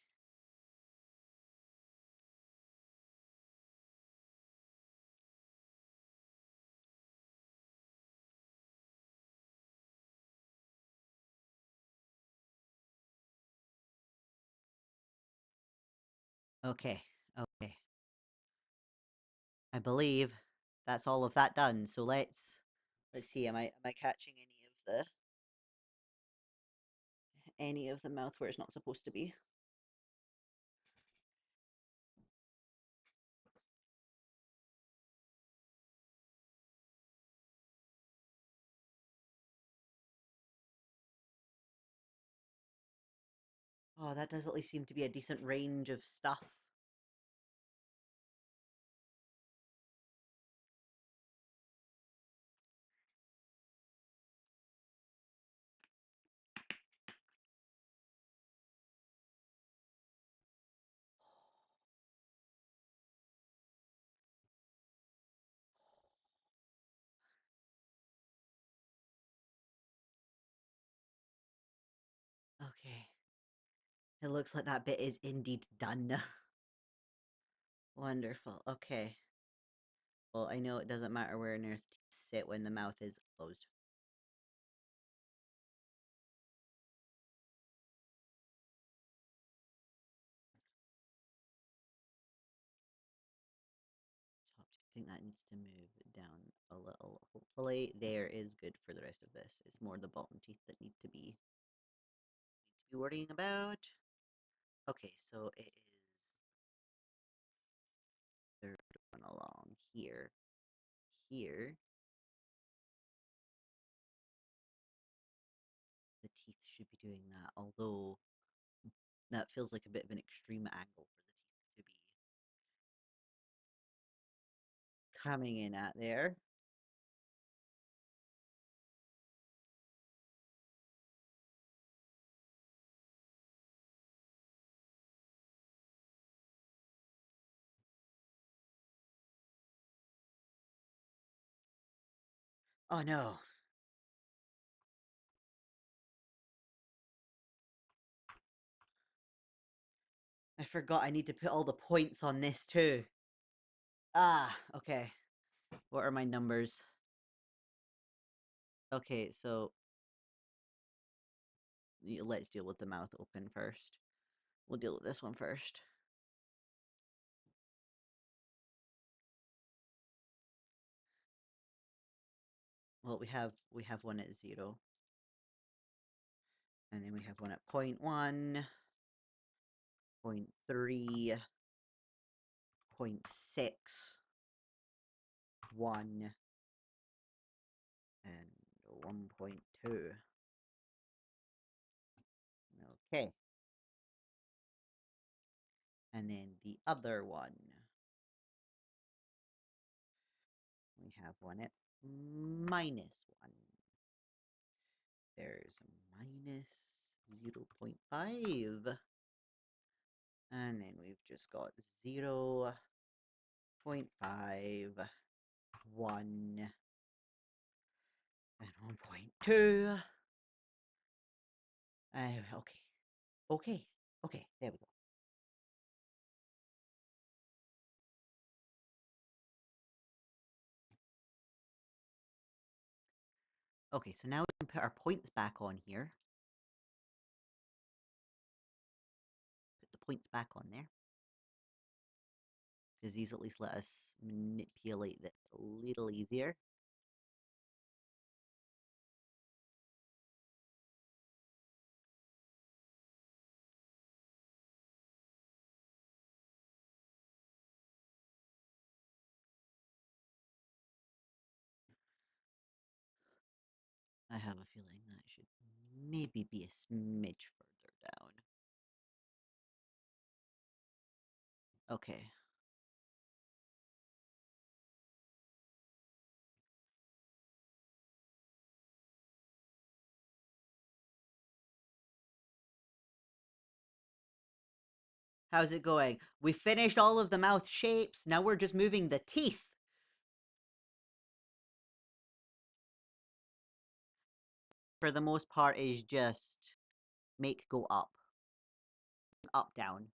Okay. Okay. I believe that's all of that done. So let's see. Am I catching any of the mouth where it's not supposed to be? Oh, that does at least seem to be a decent range of stuff. Okay. It looks like that bit is indeed done. Wonderful. Okay. Well, I know it doesn't matter where on earth teeth sit when the mouth is closed. Top tip. I think that needs to move down a little. Hopefully, there is good for the rest of this. It's more the bottom teeth that need to be worrying about. Okay, so it is third one along here. Here, the teeth should be doing that, although that feels like a bit of an extreme angle for the teeth to be coming in at there. Oh no. I forgot I need to put all the points on this too. Ah, okay. What are my numbers? Okay, so let's deal with the mouth open first. We'll deal with this one first. Well, we have one at 0. And then we have one at 0.1, 0.3, 0.6, 1, and 1.2. Okay. And then the other one. We have one at -1. There's a -0.5. And then we've just got 0.5, 1, and 1.2. Okay. Okay. Okay. There we go. Okay, so now we can put our points back on here. Put the points back on there. Because these at least let us manipulate this a little easier. I have a feeling that should maybe be a smidge further down. Okay. How's it going? We finished all of the mouth shapes. Now we're just moving the teeth. For the most part, is just make go up. Up, down.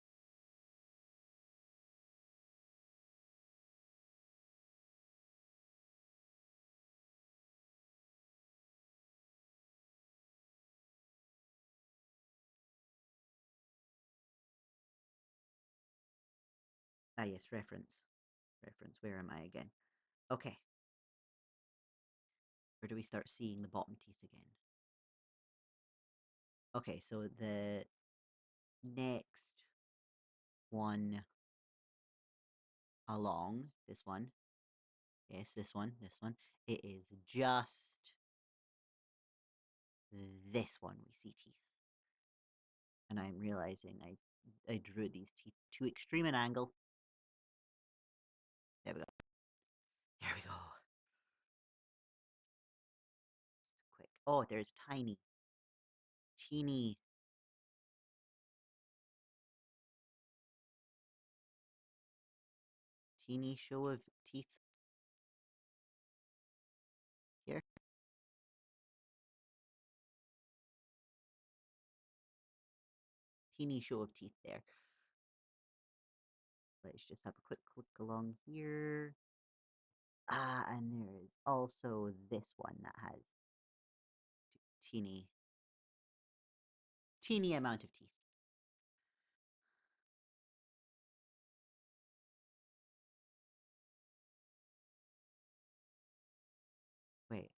Ah, yes, reference. Reference. Where am I again? Okay. Where do we start seeing the bottom teeth again? Okay, so the next one along, this one. Yes, this one. It is just this one we see teeth. And I'm realizing I drew these teeth too extreme an angle. There we go. There we go. Just quick. Oh, there's tiny, teeny, teeny show of teeth here. Teeny show of teeth there. Let's just have a quick look along here. Ah, and there is also this one that has teeny, teeny amount of teeth. Wait.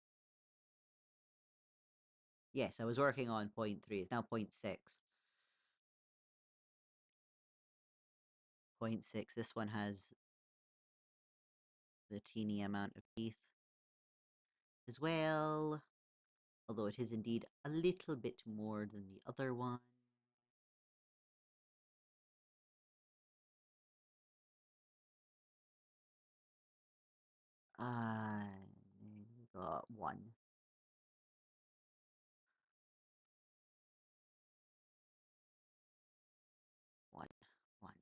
Yes, I was working on 0.3. It's now 0.6. 0.6. This one has the teeny amount of teeth as well. Although it is indeed a little bit more than the other one. We got one. One. One.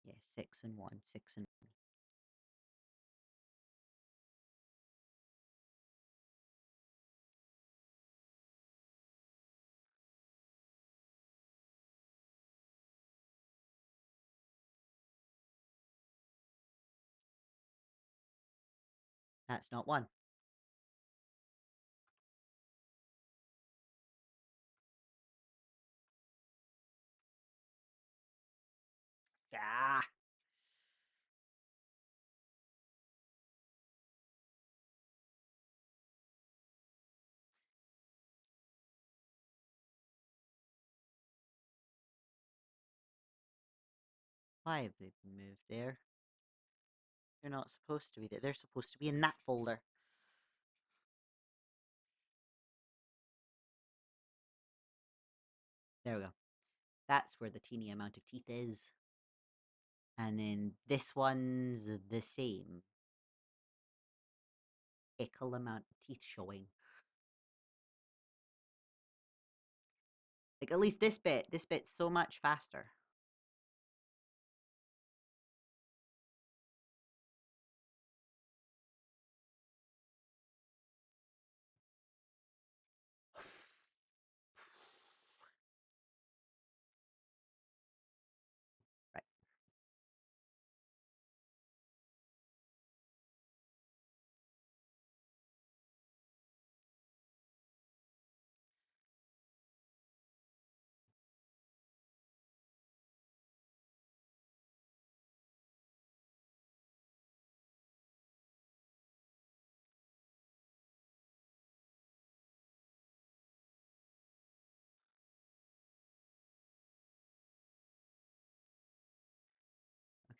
Yeah, 6 and 1. 6 and 1. That's not 1. Ah! 5 they've moved there. They're not supposed to be there. They're supposed to be in that folder. There we go. That's where the teeny amount of teeth is. And then this one's the same. Equal amount of teeth showing. Like, at least this bit's so much faster. Right.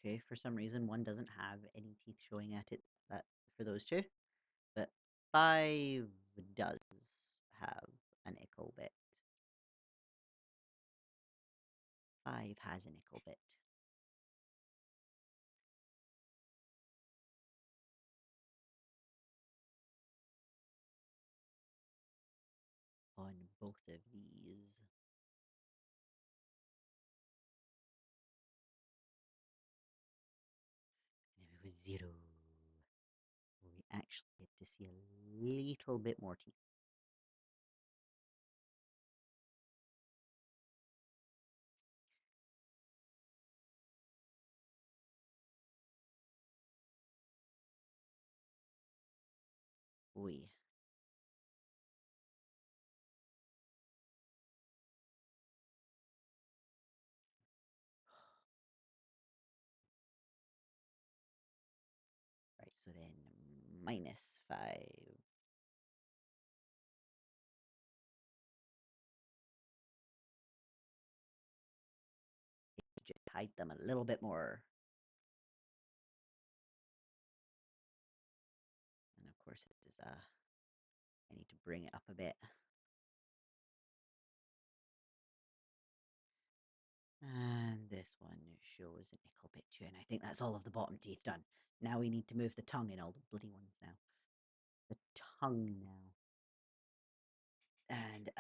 Okay, for some reason, 1 doesn't have any teeth showing at it for those two. But 5 does have an ickle bit. 5 has an ickle bit. both of these. And if it was 0, we actually get to see a little bit more teeth. Oi. Right, so then -5. Just hide them a little bit more. And of course it is I need to bring it up a bit. And this one shows an ickle bit too, and I think that's all of the bottom teeth done. Now we need to move the tongue in, all the bloody ones now. The tongue now. And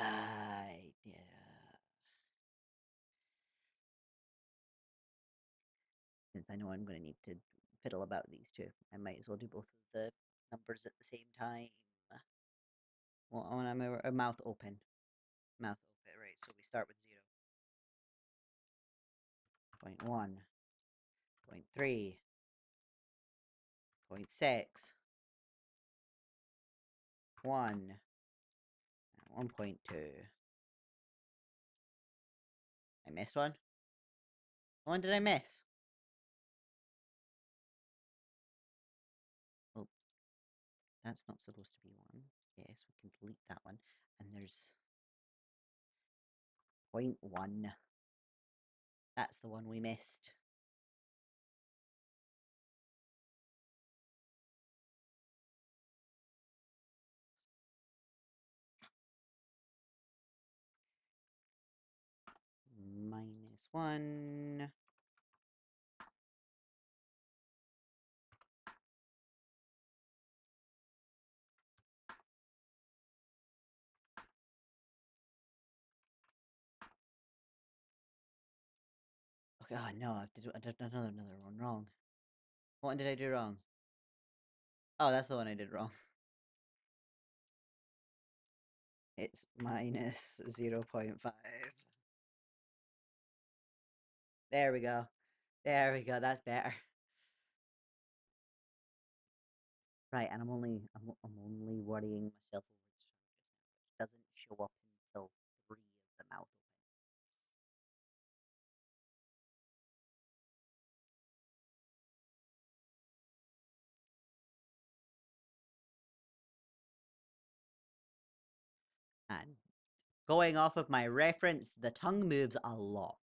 since I know I'm going to need to fiddle about these two, I might as well do both of the numbers at the same time. Well, I want my mouth open. Mouth open, right, so we start with 0. 0.1. 0.3. 0.6. 1. And 1.2. I missed one? One did I miss? Oh, that's not supposed to be 1. Yes, we can delete that one. And there's 0.1. That's the one we missed. -1. Okay, oh no, I did another one wrong. What one did I do wrong? Oh, that's the one I did wrong. It's -0.5. There we go. There we go. That's better. Right, and I'm only worrying myself over its tongue just now, which doesn't show up until 3 of the mouth open. And going off of my reference, the tongue moves a lot.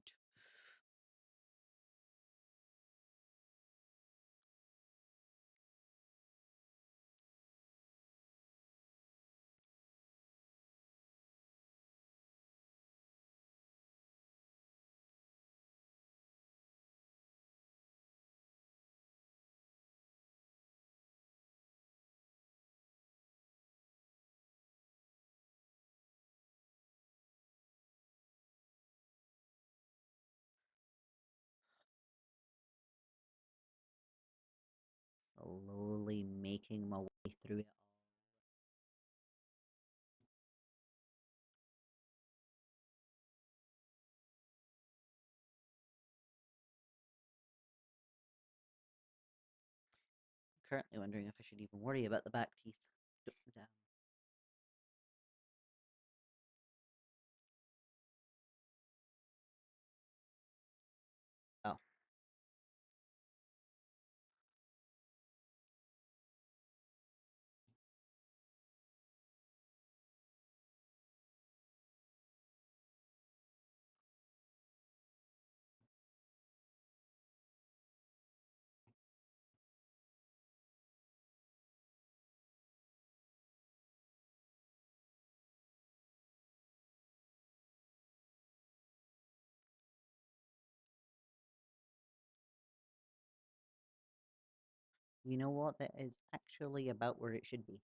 Slowly making my way through it all. Currently wondering if I should even worry about the back teeth. Damn. Oh. You know what? That is actually about where it should be.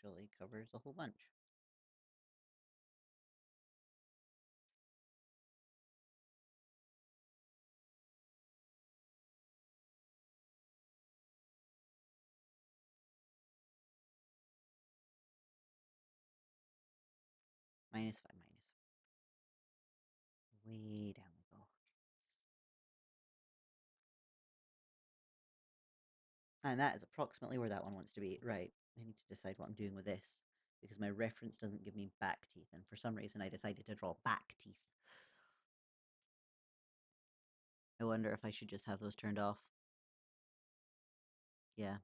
actually covers a whole bunch. -5, Way down we go. And that is approximately where that one wants to be. Right. I need to decide what I'm doing with this because my reference doesn't give me back teeth. And for some reason, I decided to draw back teeth. I wonder if I should just have those turned off. Yeah.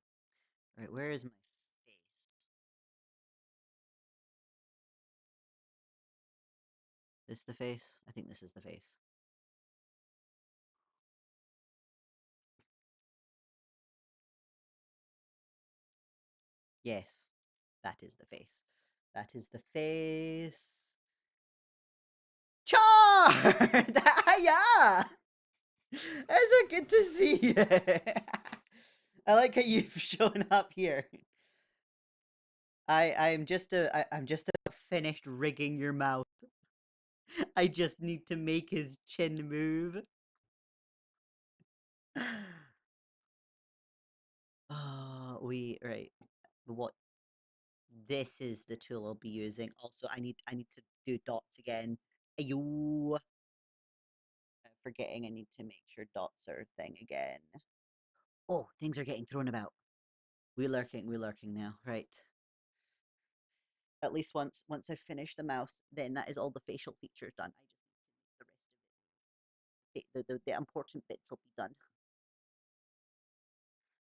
Right. Where is my face? This the face? I think this is the face. Yes. That is the face. That is the face. Char! Yeah! Is it good to see you? I like how you've shown up here. I'm just finished rigging your mouth. I just need to make his chin move. Oh, right. What? This is the tool I'll be using. Also, I need to do dots again. Ayo. I'm forgetting I need to make sure dots are a thing again. Oh, things are getting thrown about. We're lurking now. Right. At least once I've finished the mouth, then that is all the facial features done. I just need to make the rest of it. The important bits will be done.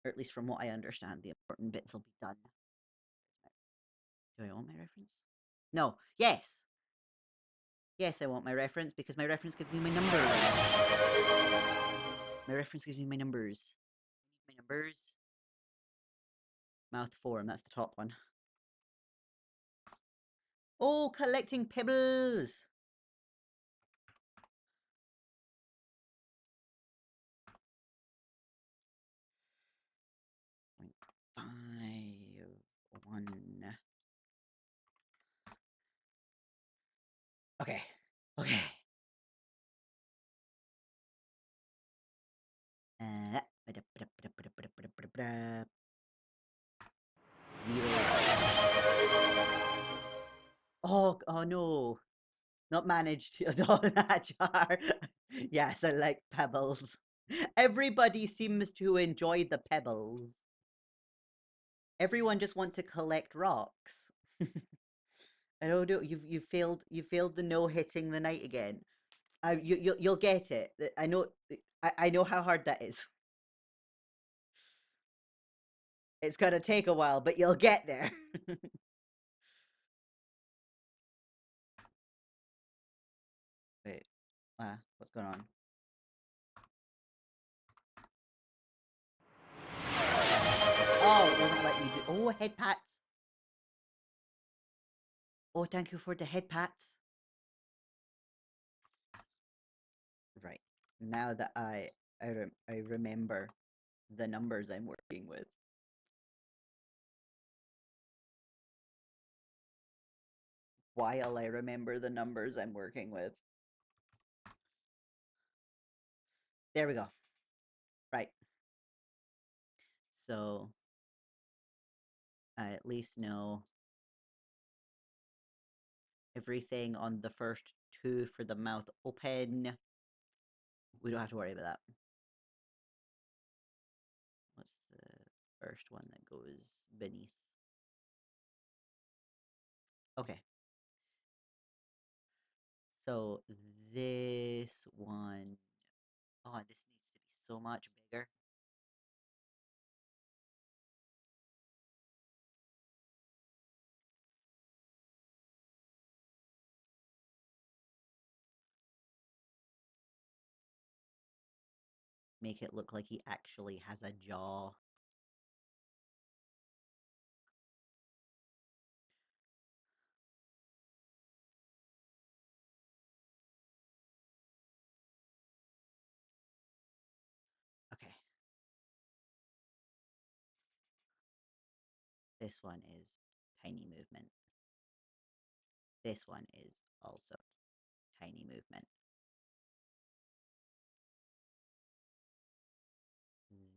Or at least from what I understand, the important bits will be done. Do I want my reference? No. Yes. Yes, I want my reference because my reference gives me my numbers. My reference gives me my numbers. I need my numbers. Mouth form, that's the top one. Oh, collecting pebbles. Five, one. Okay. Okay. Oh no. Not managed to adore that jar. Yes, I like pebbles. Everybody seems to enjoy the pebbles. Everyone just want to collect rocks. I don't know. You failed the no hitting the night again. You'll get it. I know. I know how hard that is. It's gonna take a while, but you'll get there. Wait, what's going on? Oh, it doesn't let me do. Oh, head pats. Oh, thank you for the head pats. Right. Now that I remember the numbers I'm working with. While I remember the numbers I'm working with. There we go. Right. So I at least know everything on the first two for the mouth open. We don't have to worry about that. What's the first one that goes beneath? Okay. So this one, oh, this needs to be so much bigger. Make it look like he actually has a jaw. Okay. This one is tiny movement. This one is also tiny movement.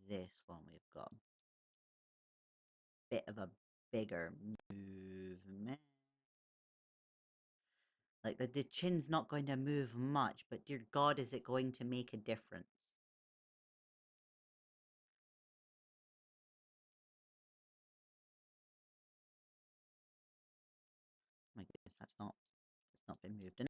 This one we've got a bit of a bigger movement. Like the chin's not going to move much, but dear God, is it going to make a difference? My goodness, it's not been moved enough.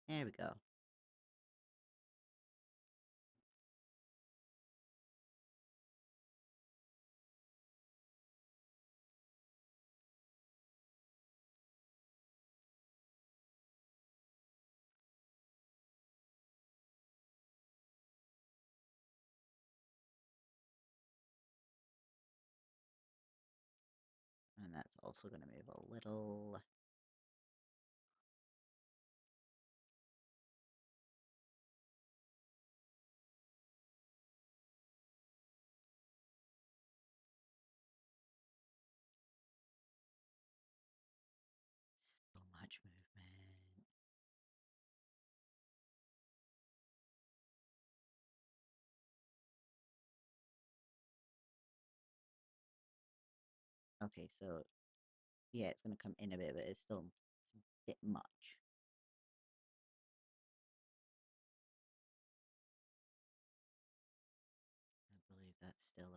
There we go. And that's also going to move a little. So much movement. Okay, so yeah, it's going to come in a bit, but it's still a bit much. I believe that's still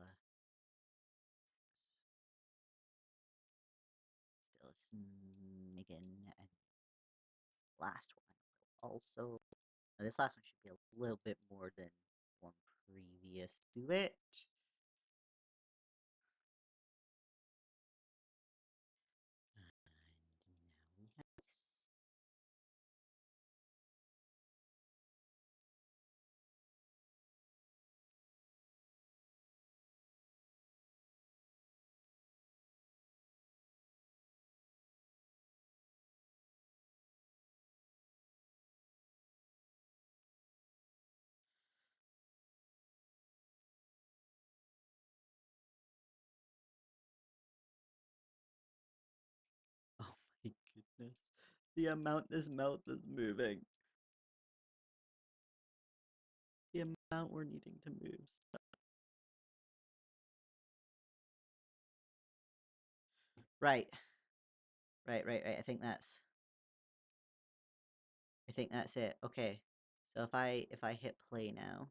a smidgen, and last one will also. This last one should be a little bit more than one previous to it. And now we have this. Oh my goodness. The amount this mouth is moving. The amount we're needing to move. Right. Right. I think that's it. Okay. So if I hit play now.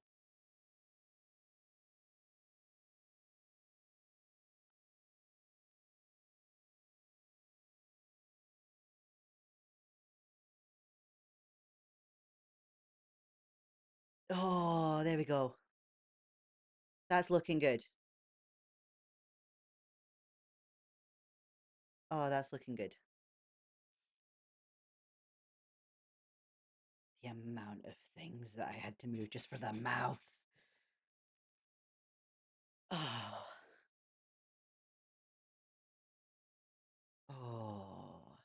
Oh, there we go. That's looking good. Oh, that's looking good. The amount of things that I had to move just for the mouth. Oh. Oh.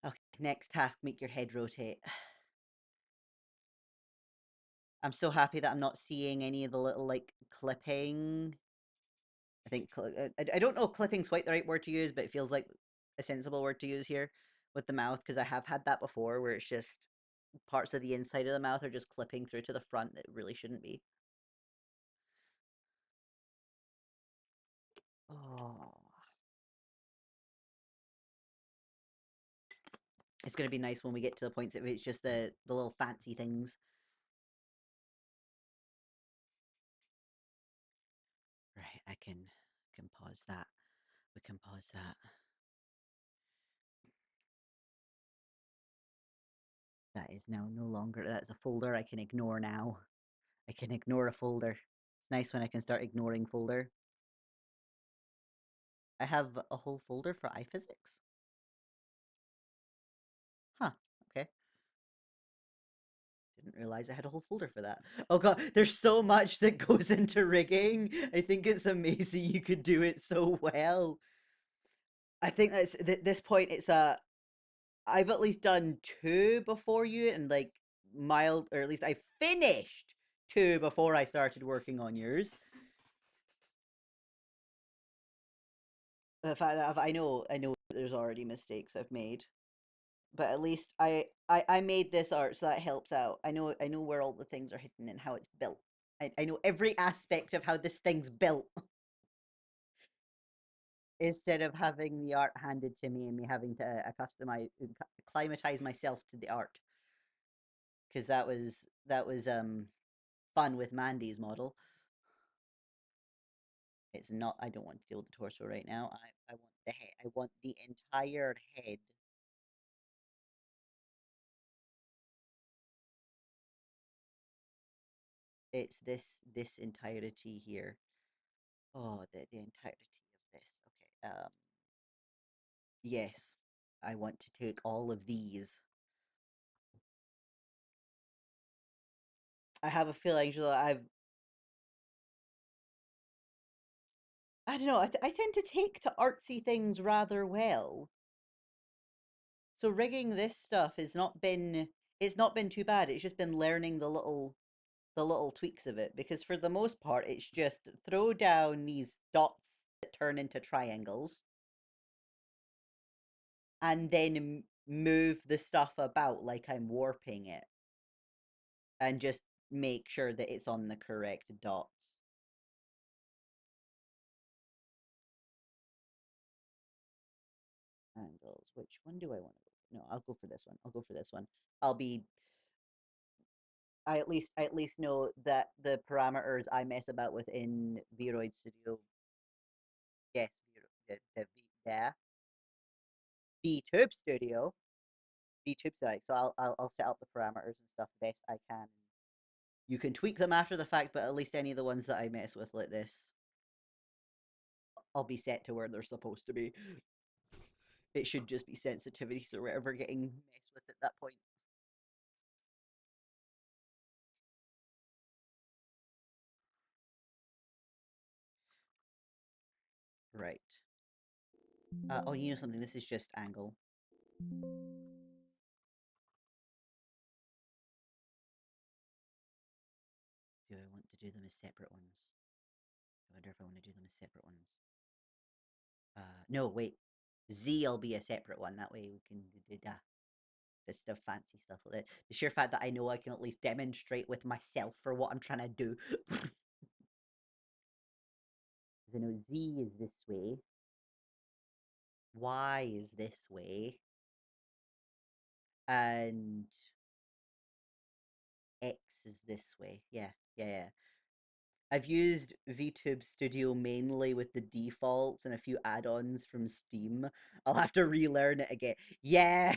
Okay, next task, make your head rotate. I'm so happy that I'm not seeing any of the little, like, clipping. I think, I don't know if clipping's quite the right word to use, but it feels like a sensible word to use here with the mouth, because I have had that before where it's just parts of the inside of the mouth are just clipping through to the front that really shouldn't be. Oh. It's going to be nice when we get to the points of it's just the little fancy things. Right, I can pause that. We can pause that. That is now no longer, that's a folder I can ignore now. I can ignore a folder. It's nice when I can start ignoring folder. I have a whole folder for iPhysics. Huh, okay. Didn't realize I had a whole folder for that. Oh god, there's so much that goes into rigging. I think it's amazing you could do it so well. I think that's at this point it's I've at least done two before you, and like mild, or at least I finished two before I started working on yours. The fact that I know there's already mistakes I've made, but at least I made this art, so that helps out. I know where all the things are hidden and how it's built. I know every aspect of how this thing's built instead of having the art handed to me and me having to acclimatize myself to the art, because that was fun with Mandy's model. It's not. I don't want to deal with the torso right now. I want the head. I want the entire head. It's this entirety here. Oh, the entirety of this. Okay. Yes. I want to take all of these. I have a feeling, Angela, I don't know. I tend to take to artsy things rather well. So rigging this stuff has not been it's not been too bad. It's just been learning the little tweaks of it, because for the most part it's just throw down these dots that turn into triangles and then move the stuff about like I'm warping it and just make sure that it's on the correct dots. Angles. Which one do I want to go for? No, I'll go for this one. I'll go for this one. I'll be I at least know that the parameters I mess about with in Vroid Studio. Yes, yeah. VTube Studio. VTube Studio. So I'll set up the parameters and stuff best I can. You can tweak them after the fact, but at least any of the ones that I mess with like this, I'll be set to where they're supposed to be. It should just be sensitivities or whatever getting messed with at that point. Right. Oh, you know something? This is just angle. Do I want to do them as separate ones? I wonder if I want to do them as separate ones. No, wait. Z will be a separate one. That way we can do the stuff, fancy stuff like that. The sheer fact that I know I can at least demonstrate with myself for what I'm trying to do. Because I know Z is this way, Y is this way, and X is this way. Yeah, yeah, yeah. I've used VTube Studio mainly with the defaults and a few add-ons from Steam. I'll have to relearn it again. Yeah,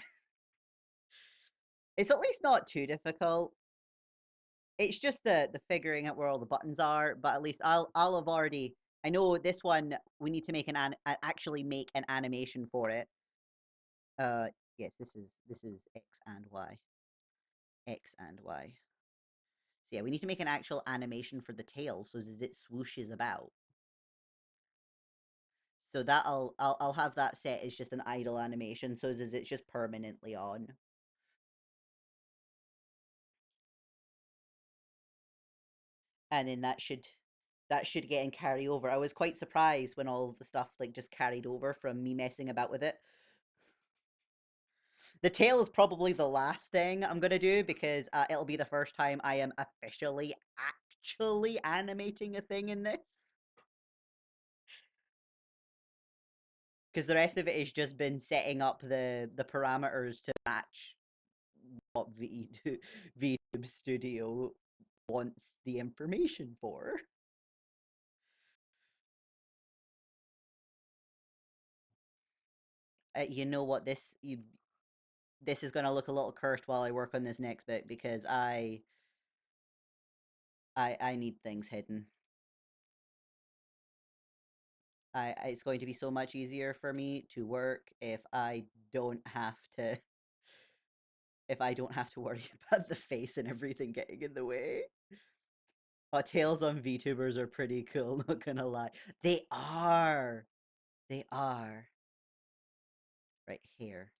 it's at least not too difficult. It's just the figuring out where all the buttons are, but at least I'll have already. I know this one we need to make actually make an animation for it. Uh, yes, this is X and Y. X and Y. So yeah, we need to make an actual animation for the tail, so as it swooshes about. So that I'll have that set as just an idle animation, so as it's just permanently on. And then that should get and carry over. I was quite surprised when all of the stuff like just carried over from me messing about with it. The tail is probably the last thing I'm gonna do, because it'll be the first time I am officially actually animating a thing in this. Because the rest of it has just been setting up the parameters to match what VTube Studio wants the information for. You know what, this is gonna look a little cursed while I work on this next bit, because I need things hidden. It's going to be so much easier for me to work if I don't have to worry about the face and everything getting in the way. Tails on VTubers are pretty cool, not gonna lie. They are. They are. Right here.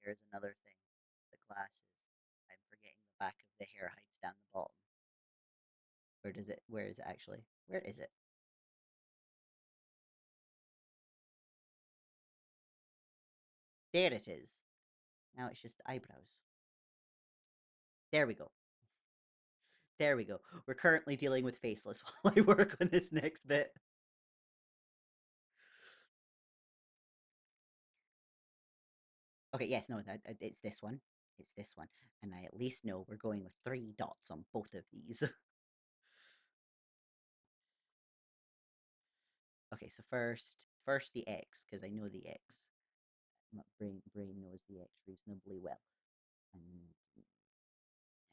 Here's another thing. The glasses. I'm forgetting the back of the hair hides down the bottom. Or does it? Where is it actually? Where is it? There it is. Now it's just eyebrows. There we go. There we go. We're currently dealing with faceless while I work on this next bit. Okay, yes, no, it's this one. It's this one. And I at least know we're going with 3 dots on both of these. Okay, so first the X, because I know the X. My brain knows the X reasonably well. And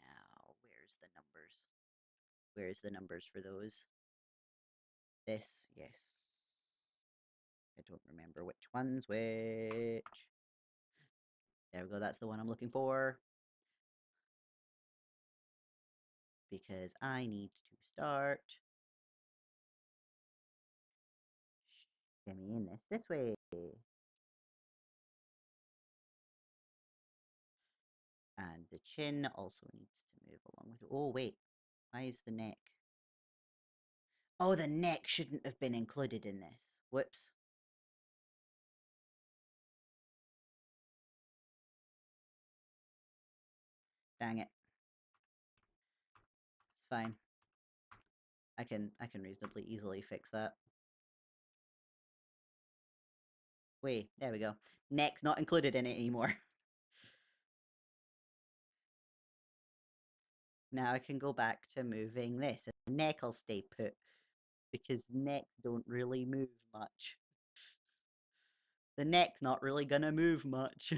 now, where's the numbers? Where's the numbers for those? This, yes. I don't remember which one's which. There we go, that's the one I'm looking for. Because I need to start shimmying this way. And the chin also needs to move along with it. Oh, wait. Why is the neck? Oh, the neck shouldn't have been included in this. Whoops. Dang it. It's fine. I can reasonably easily fix that. Wait, there we go. Neck's not included in it anymore. Now I can go back to moving this. And neck will stay put because necks don't really move much. The neck's not really gonna move much.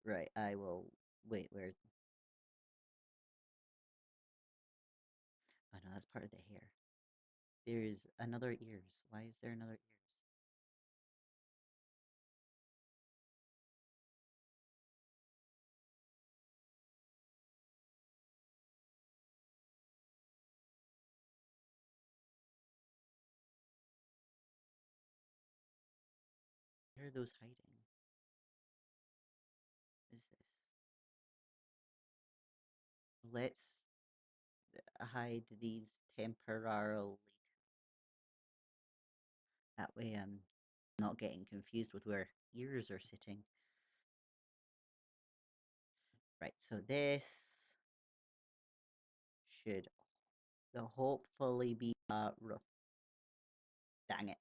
Right, I will wait, where oh no, that's part of the hair. There's another ears. Why is there another ears? Where are those hiding? What is this? Let's hide these temporarily. That way I'm not getting confused with where ears are sitting. Right, so this should hopefully be rough. Dang it.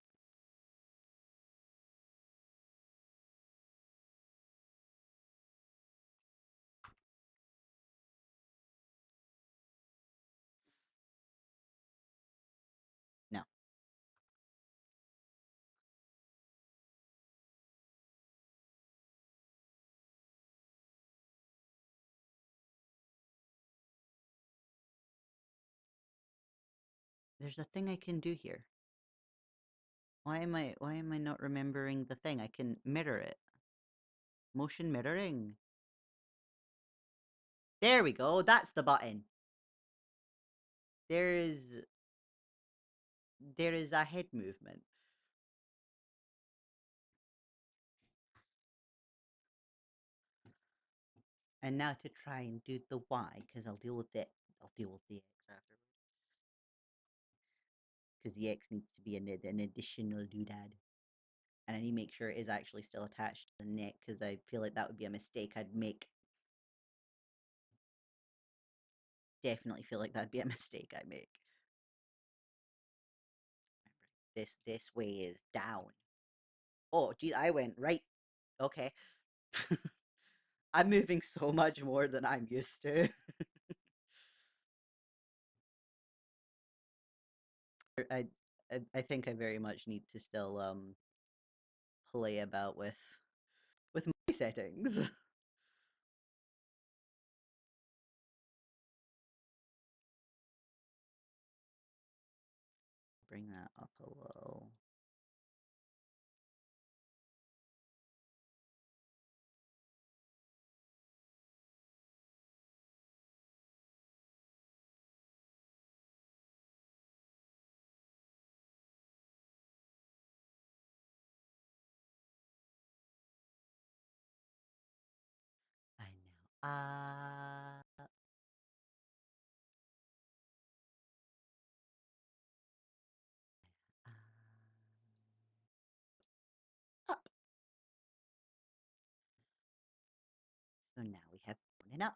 No. There's a thing I can do here. Why am I not remembering the thing? I can mirror it. Motion mirroring. There we go. That's the button. There is a head movement. And now to try and do the Y, because I'll deal with the X afterwards. Because the X needs to be an additional doodad. And I need to make sure it is actually still attached to the neck, because I feel like that would be a mistake I'd make. Definitely feel like that'd be a mistake I make. Remember, this way is down. Oh, gee, I went right. Okay. I'm moving so much more than I'm used to. I think I very much need to still play about with my settings. Bring that up a little. Uh, up. So now we have down and up.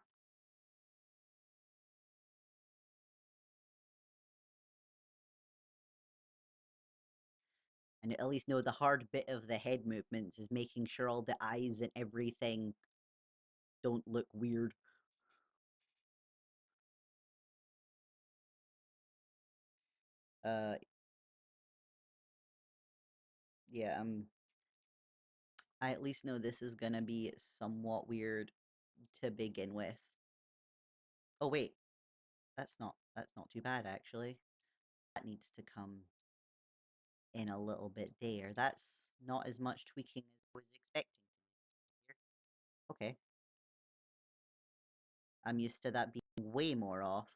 And at least know the hard bit of the head movements is making sure all the eyes and everything don't look weird. Uh, yeah, I at least know this is gonna be somewhat weird to begin with. Oh wait, that's not too bad actually. That needs to come in a little bit there. That's not as much tweaking as I was expecting. Okay. I'm used to that being way more off.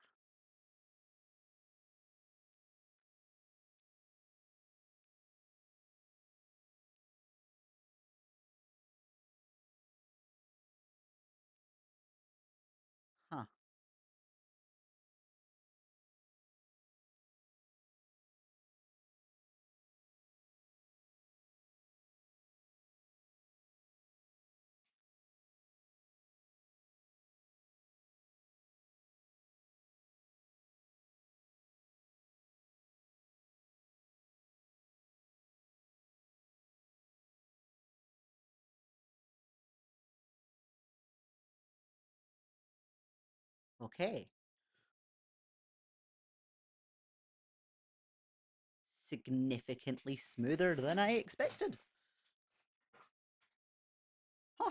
Huh. Okay. Significantly smoother than I expected. Huh.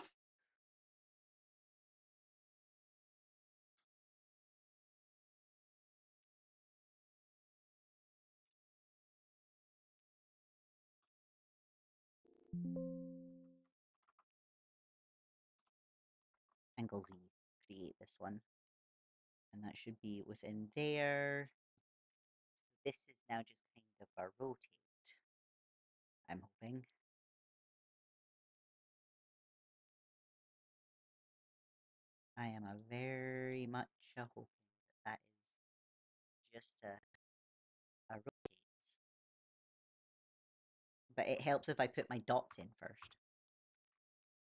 Angle Z. Create this one. And that should be within there. This is now just kind of a rotate. I'm hoping. I am a very much hoping that is just a rotate. But it helps if I put my dots in first.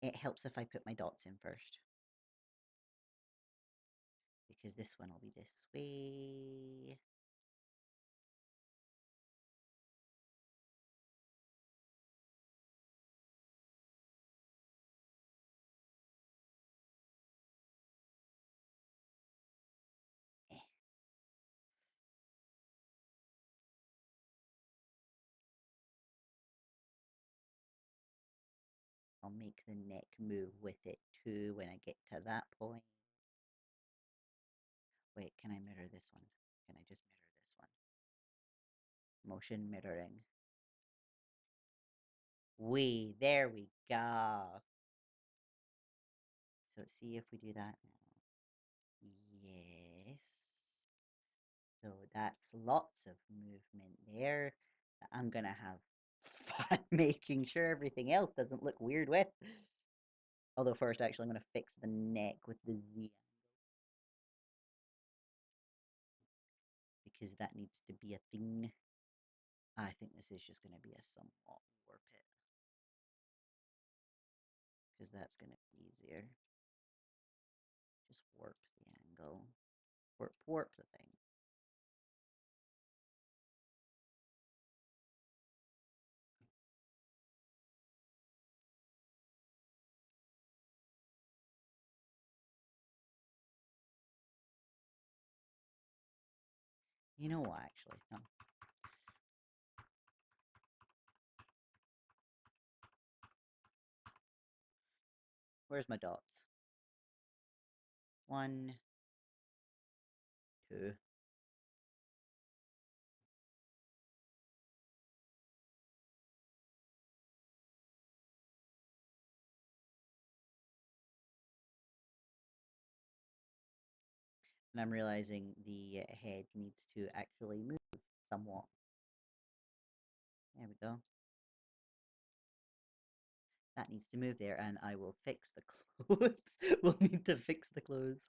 It helps if I put my dots in first. Because this one will be this way. Eh. I'll make the neck move with it too when I get to that point. Wait, can I mirror this one? Can I just mirror this one? Motion mirroring. There we go. So see if we do that now. Yes. So that's lots of movement there. I'm gonna have fun making sure everything else doesn't look weird with. Although first, actually, I'm gonna fix the neck with the Z angle because that needs to be a thing. I think this is just gonna be a somewhat warp it because that's gonna be easier. Just warp the angle. Warp the thing. You know what, actually? No. Where's my dots? 1, 2. And I'm realizing the head needs to actually move somewhat. There we go. That needs to move there, and I will fix the clothes. We'll need to fix the clothes.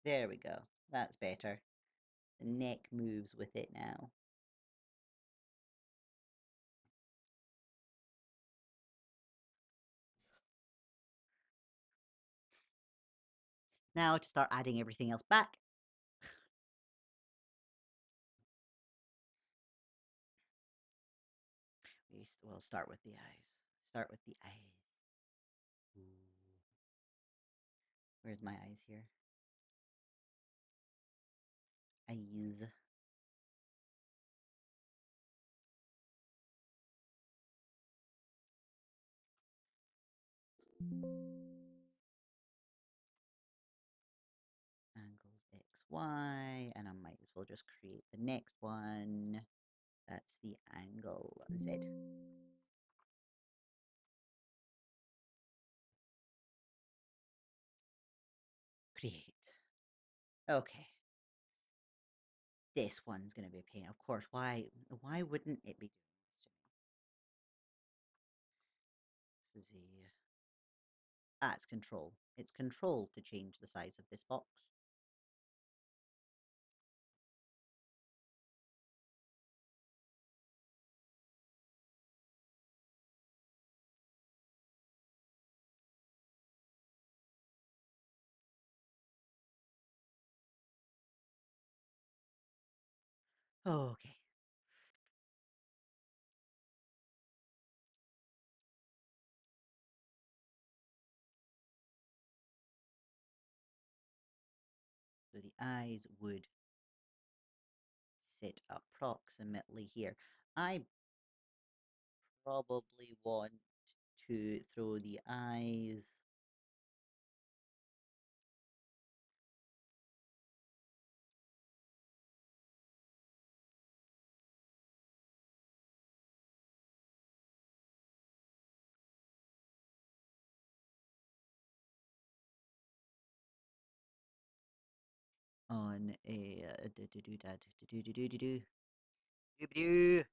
There we go. That's better. The neck moves with it now. Now to start adding everything else back. We'll start with the eyes. Start with the eyes. Ooh. Where's my eyes here? Eyes. Angles X, Y, and I might as well just create the next one. That's the angle Z. Create. Okay. This one's gonna be a pain. Of course, why wouldn't it be doing this to me? Z. It's control. It's control to change the size of this box. Okay. So the eyes would sit approximately here. I probably want to throw the eyes on a do.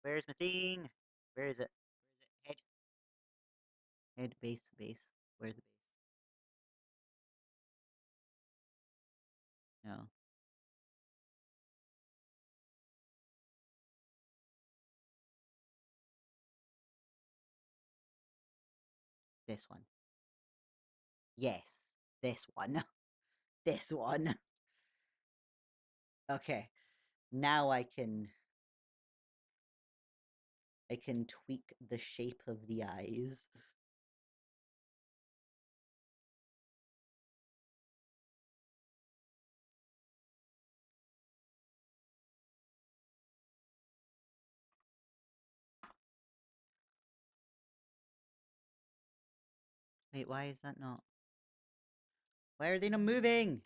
Where's my thing? Where is it? Where is it? Head, base. Where's the base? No, this one. Yes, this one. This one. Okay, now I can tweak the shape of the eyes. Wait, why is that not? Why are they not moving?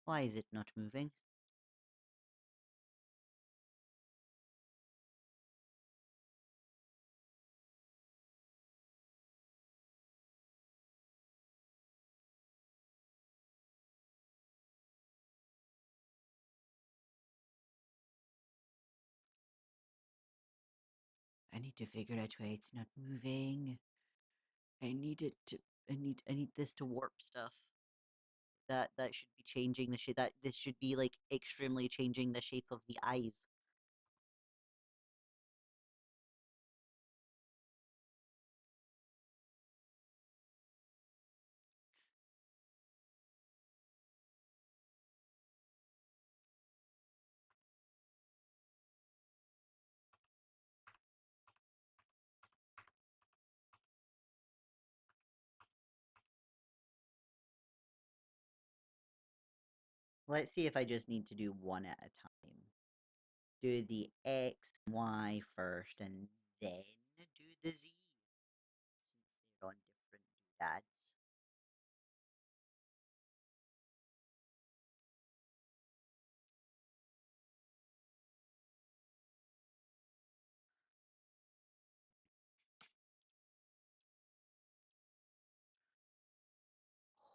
Why is it not moving? I need to figure out why it's not moving. I need it to. I need this to warp stuff. That should be changing the shape. That this should be like extremely changing the shape of the eyes. Let's see if I just need to do one at a time. do the X and Y first and then do the Z, since they're on different doodads.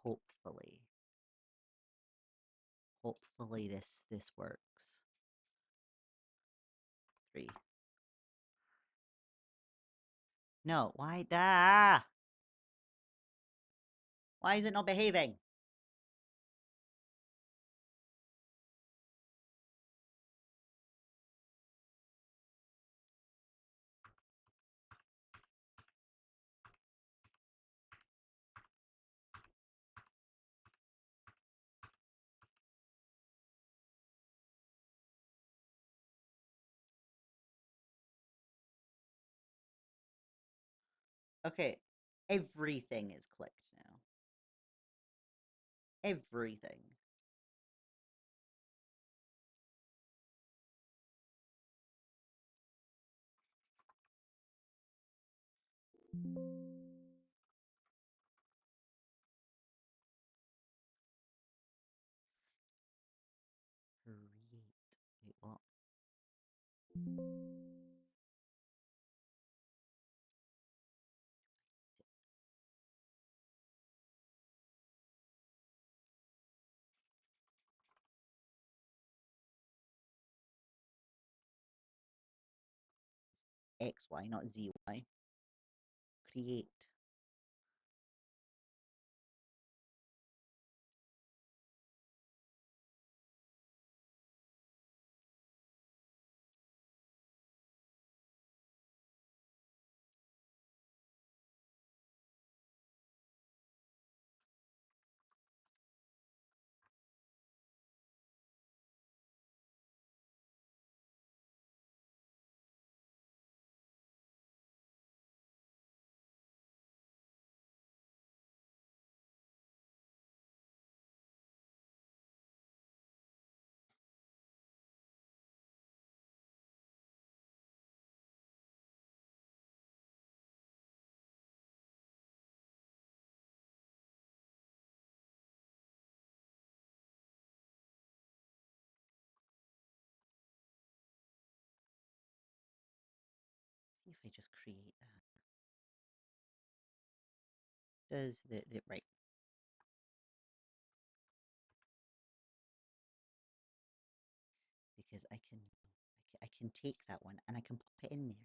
Hopefully. Hopefully this works. 3. No, why why is it not behaving? Okay, everything is clicked now. Everything. Create. Wait, what? XY, not ZY. Create. See if I just create that. Does the right. Because I can take that one and I can pop it in there.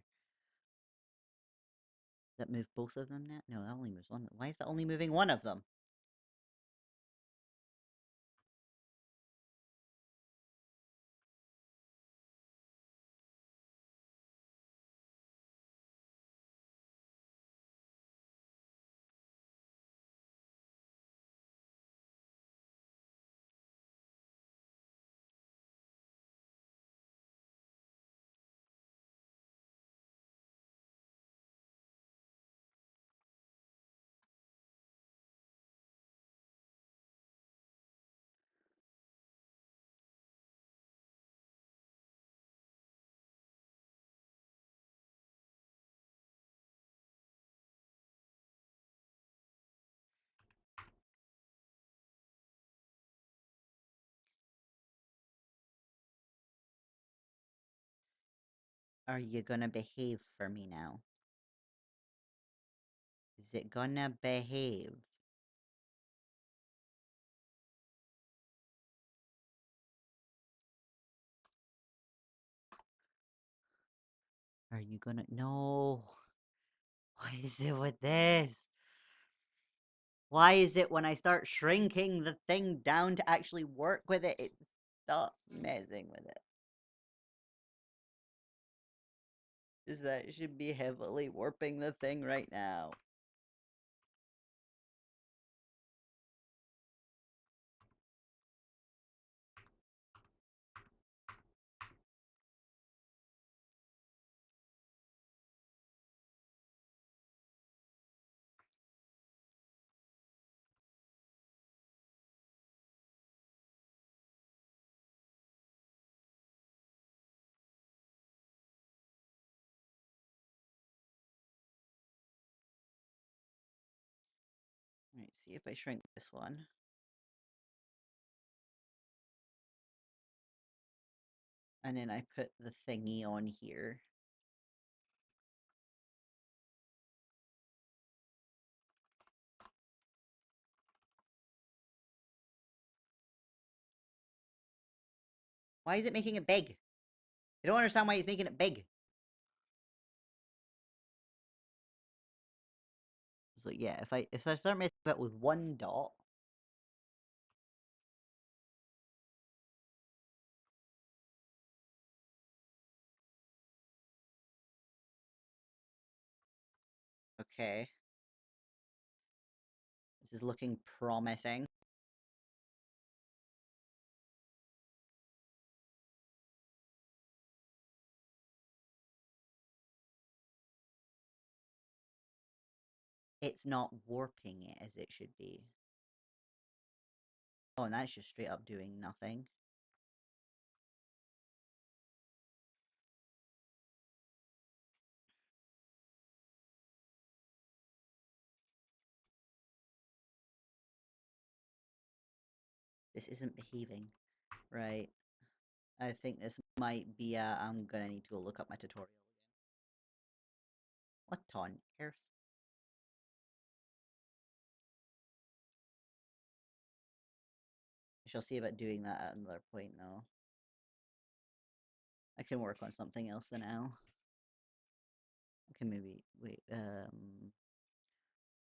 Does that move both of them now? No, that only moves one. Why is that only moving one of them? Are you gonna behave for me now? Is it gonna behave? Are you gonna... No. Why is it with this? Why is it when I start shrinking the thing down to actually work with it, it stops messing with it? Is that it should be heavily warping the thing right now. see if I shrink this one. And then I put the thingy on here. Why is it making it big? I don't understand why it's making it big. So yeah, if I start messing about with one dot. Okay. This is looking promising. It's not warping it as it should be. Oh, and that's just straight up doing nothing. This isn't behaving. Right. I think this might be I'm gonna need to go look up my tutorial again. What on earth? I shall see about doing that at another point though. I can work on something else then now. I can maybe wait,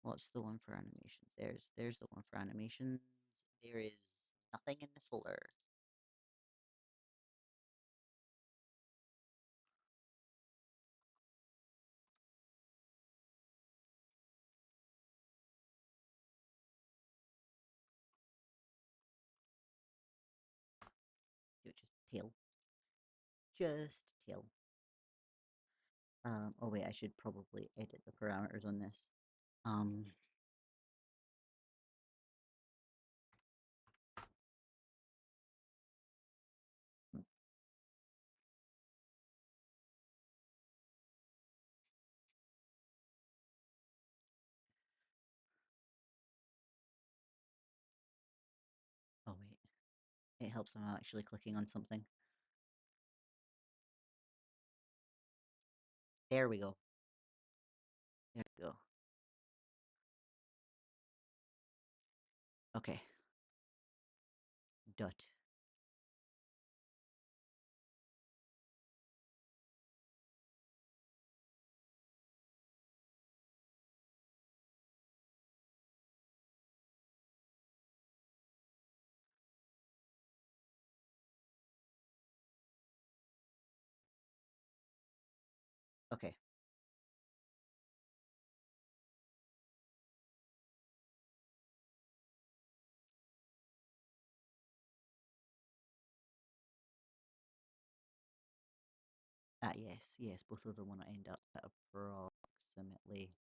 what's the one for animations? There's the one for animations. There is nothing in this folder. Do it just tail. Just tail. Oh wait, I should probably edit the parameters on this. Um, oh wait, it helps I'm actually clicking on something. There we go. There we go. Okay. Dot. Okay. Ah, yes, yes, both of them want to end up at approximately.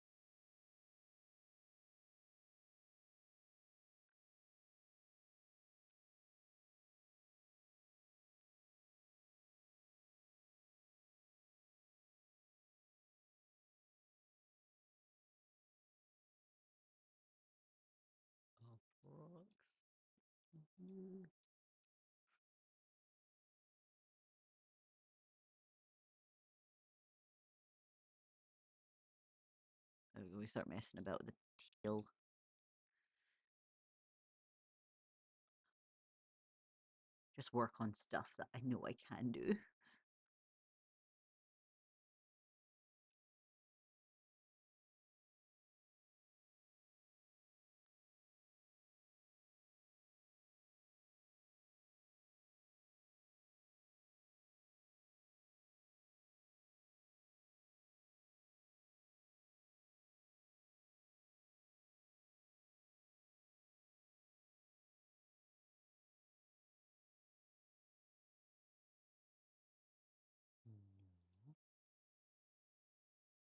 Mhm. We start messing about with the tail. Just work on stuff that I know I can do.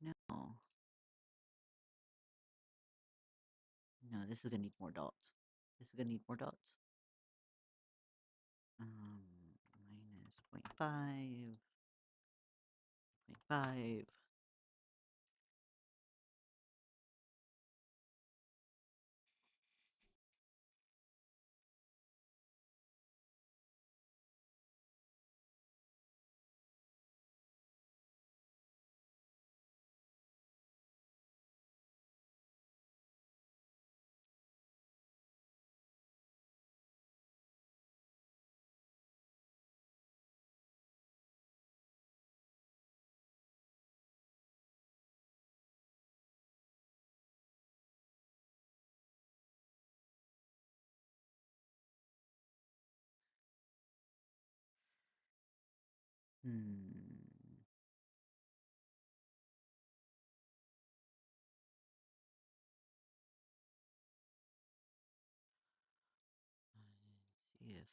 No. No, this is gonna need more dots. This is gonna need more dots. Minus 0.5. 0.5. Hmm. See if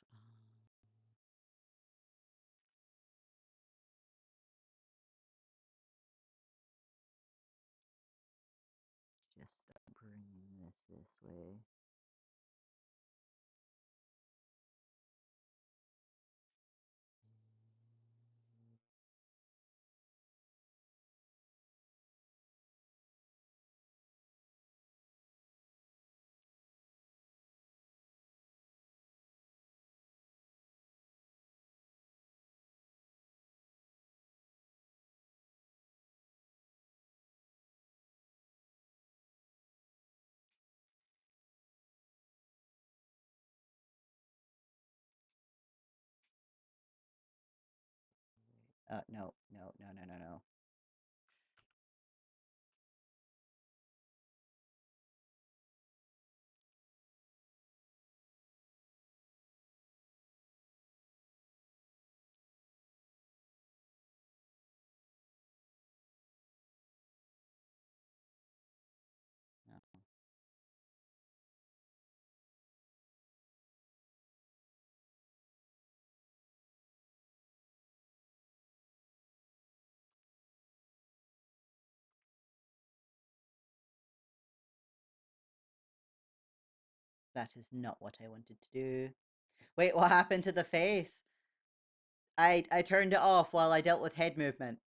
just start bringing this way. No, no, no, no, no, no. No. That is not what I wanted to do. Wait, what happened to the face? I turned it off while I dealt with head movement.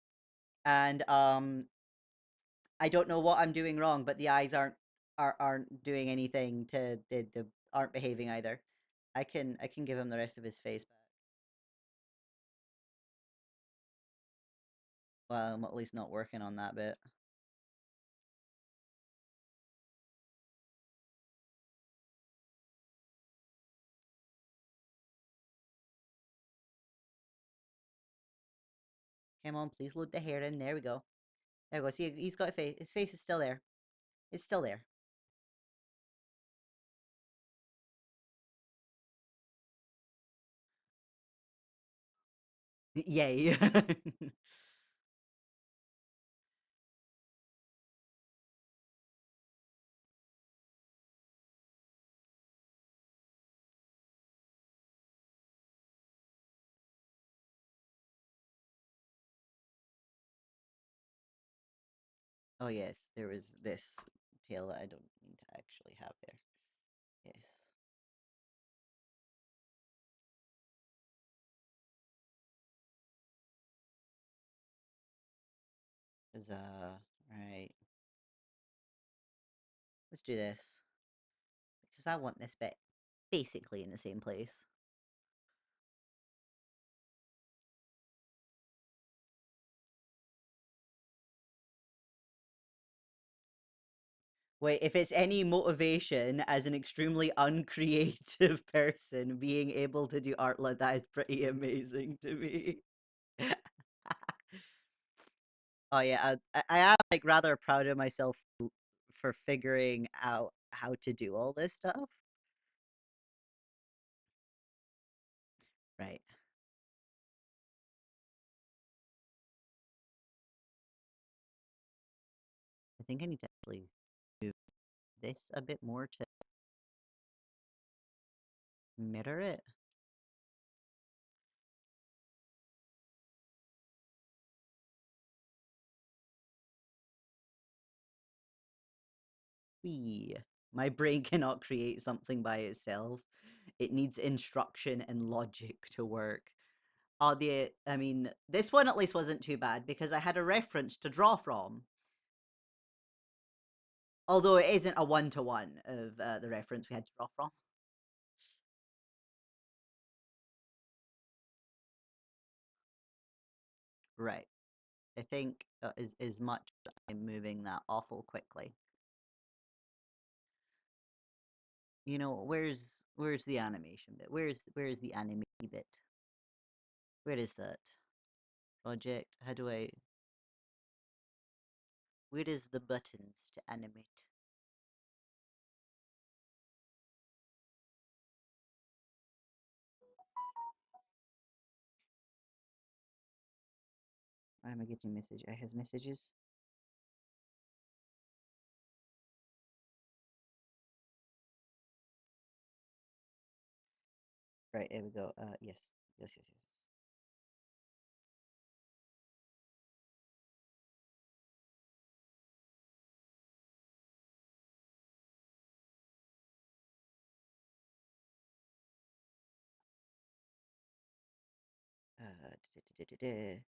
And I don't know what I'm doing wrong, but the eyes aren't doing anything to they aren't behaving either. I can give him the rest of his face back. Well, I'm at least not working on that bit. Come on, please load the hair in. There we go. There we go. See, he's got a face. His face is still there. It's still there. Yay. Oh yes, there was this tail that I don't need to actually have there. Yes. Huzzah. Right. Let's do this. Because I want this bit basically in the same place. Wait, if it's any motivation as an extremely uncreative person, being able to do art like that is pretty amazing to me. Oh yeah, I am like rather proud of myself for figuring out how to do all this stuff. Right. I think I need to actually move this a bit more to mirror it. Wee. My brain cannot create something by itself. It needs instruction and logic to work. I mean, this one at least wasn't too bad because I had a reference to draw from. Although it isn't a one-to-one of the reference we had to draw from. Right. I think as much as I'm moving that awful quickly. You know, where's the animation bit? Where's the anime bit? Where is that? Project. How do I where is the buttons to animate? Why am I getting message? I has messages. Right, there we go. Yes. Yes, yes, yes.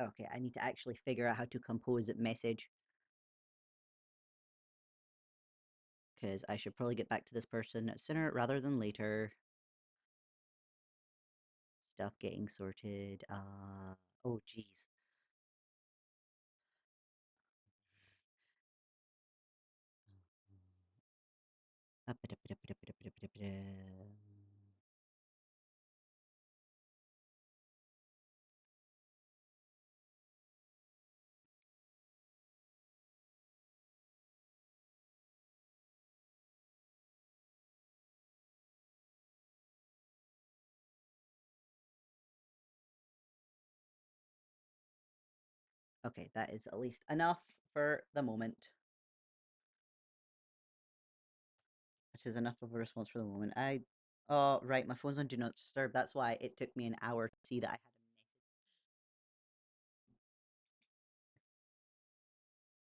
Okay, I need to actually figure out how to compose a message. Because I should probably get back to this person sooner rather than later. Stuff getting sorted. Oh, geez. Okay, that is at least enough for the moment. Which is enough of a response for the moment. Oh, right, my phone's on Do Not Disturb. That's why it took me an hour to see that I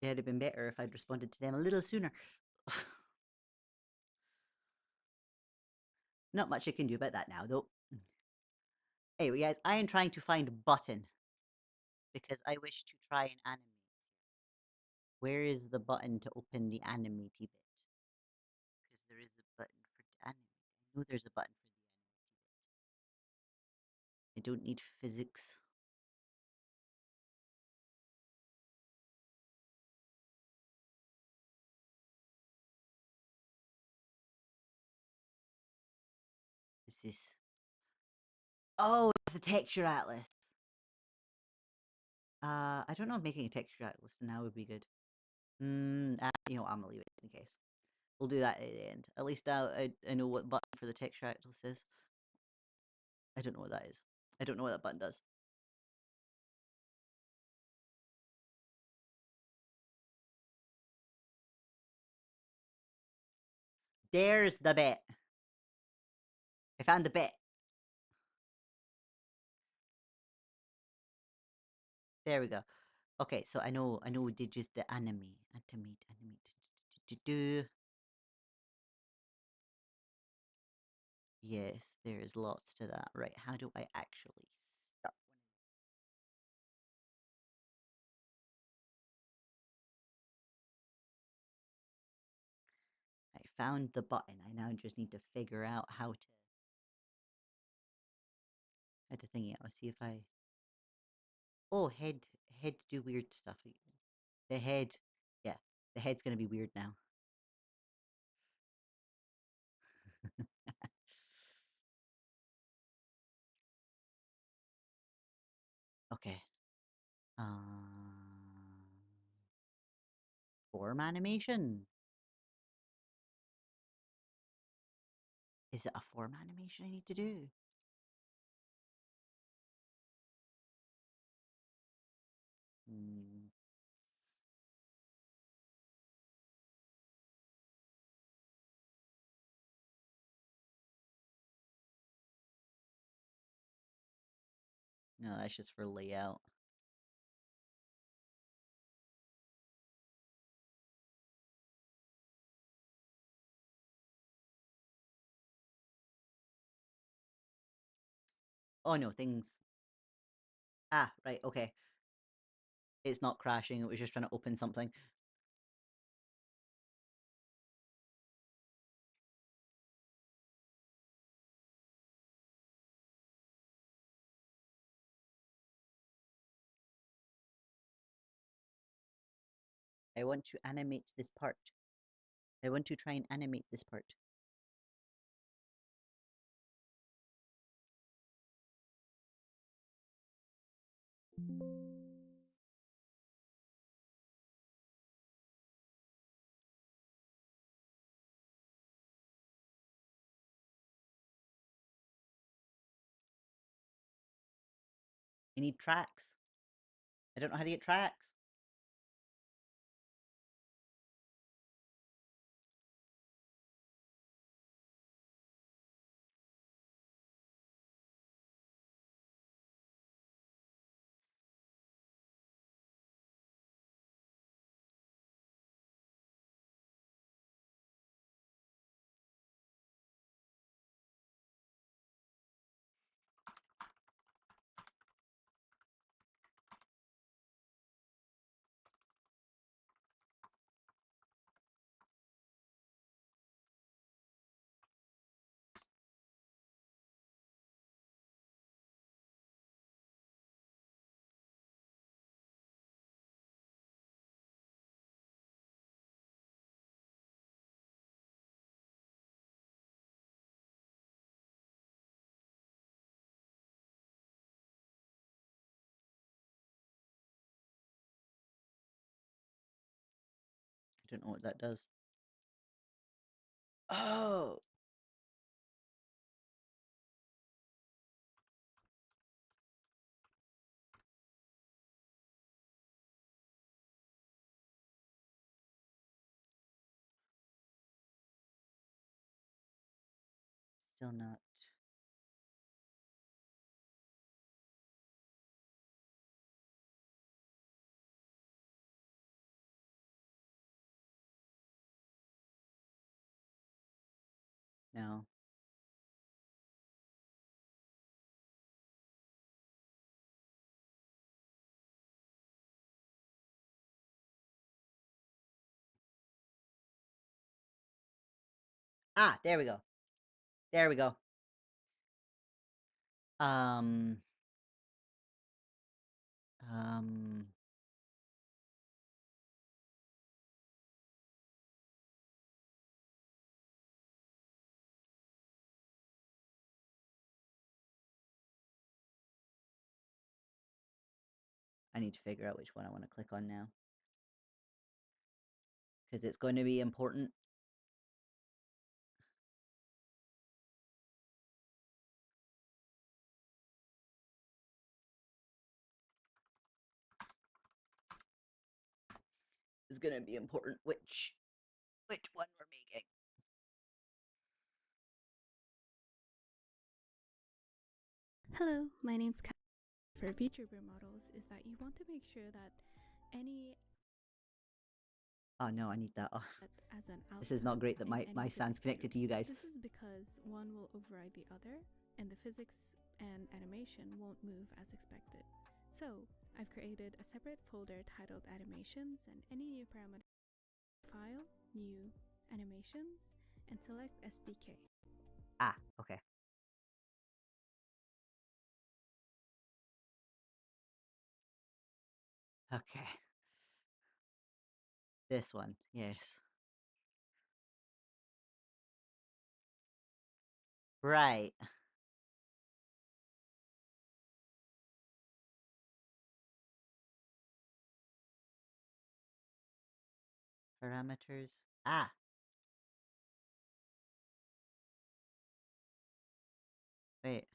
had a message. It'd have been better if I'd responded to them a little sooner. Not much I can do about that now, though. Anyway, guys, I am trying to find a button because I wish to try and animate. Where is the button to open the animate bit? Because there is a button for animate. I know there's a button for the animate bit. I don't need physics. What's this? Oh, it's a texture atlas. I don't know if making a texture atlas now would be good. You know, I'm gonna leave it in case. We'll do that at the end. At least I know what button for the texture atlas is. I don't know what that is. I don't know what that button does. There's the bit. I found the bit. There we go. Okay, so I know we did just the animate. Do. Yes, there's lots to that. Right, how do I actually start one of these? I found the button. I now just need to figure out how to think it. I'll see if I. Oh, head do weird stuff. The head, yeah, the head's gonna be weird now. Okay. Form animation. Is it a form animation I need to do? Hmm. No, that's just for layout. Oh no, things. Ah, right, okay. It's not crashing, it was just trying to open something. I want to animate this part. I want to try and animate this part. You need tracks. I don't know how to get tracks. I don't know what that does. Oh! Still not. No. Ah, there we go. There we go. Um, I need to figure out which one I want to click on now. Because it's going to be important. It's going to be important which one we're making. Hello, my name's Kat. For VTuber models is that you want to make sure that any Oh no, I need that. Oh, as an output this is not great that in my any sound's physics connected to you guys. This is because one will override the other, and the physics and animation won't move as expected. So, I've created a separate folder titled Animations, and any new parameter file, new animations, and select SDK. Ah, okay. Okay. This one, yes. Right. Parameters. Ah. Wait.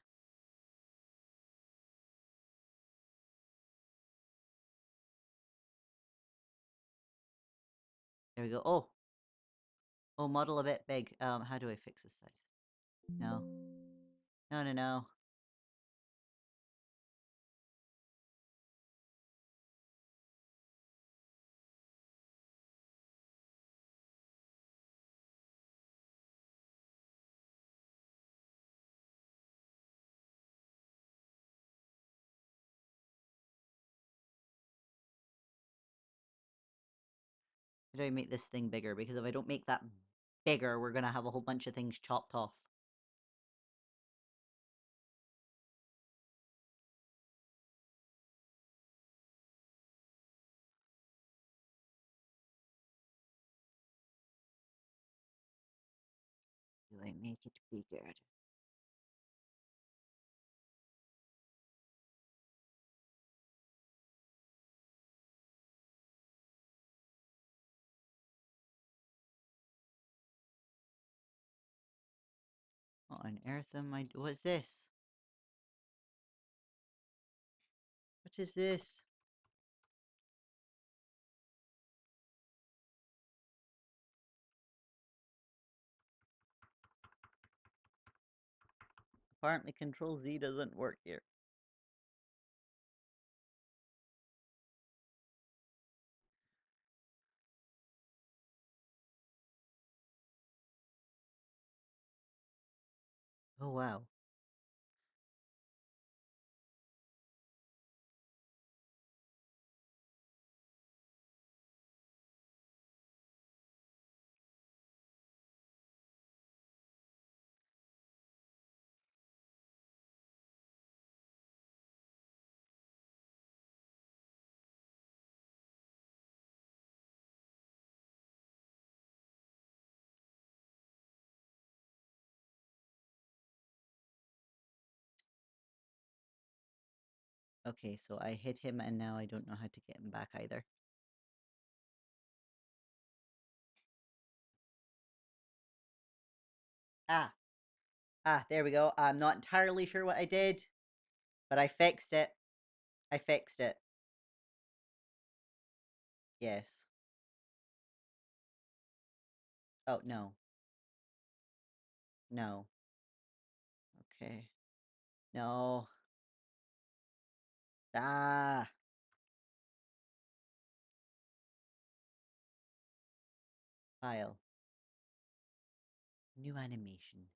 There we go. Oh. Oh, model a bit big. How do I fix this size? No. No, no, no. How do I make this thing bigger? Because if I don't make that bigger, we're gonna have a whole bunch of things chopped off. Do I make it bigger? What on earth am I... What's this? is this? Apparently Control Z doesn't work here. Oh wow. Okay, so I hit him and now I don't know how to get him back either. Ah, there we go. I'm not entirely sure what I did, but I fixed it. I fixed it. Yes. Oh, no. No. Okay. No. Ah. File. New animation.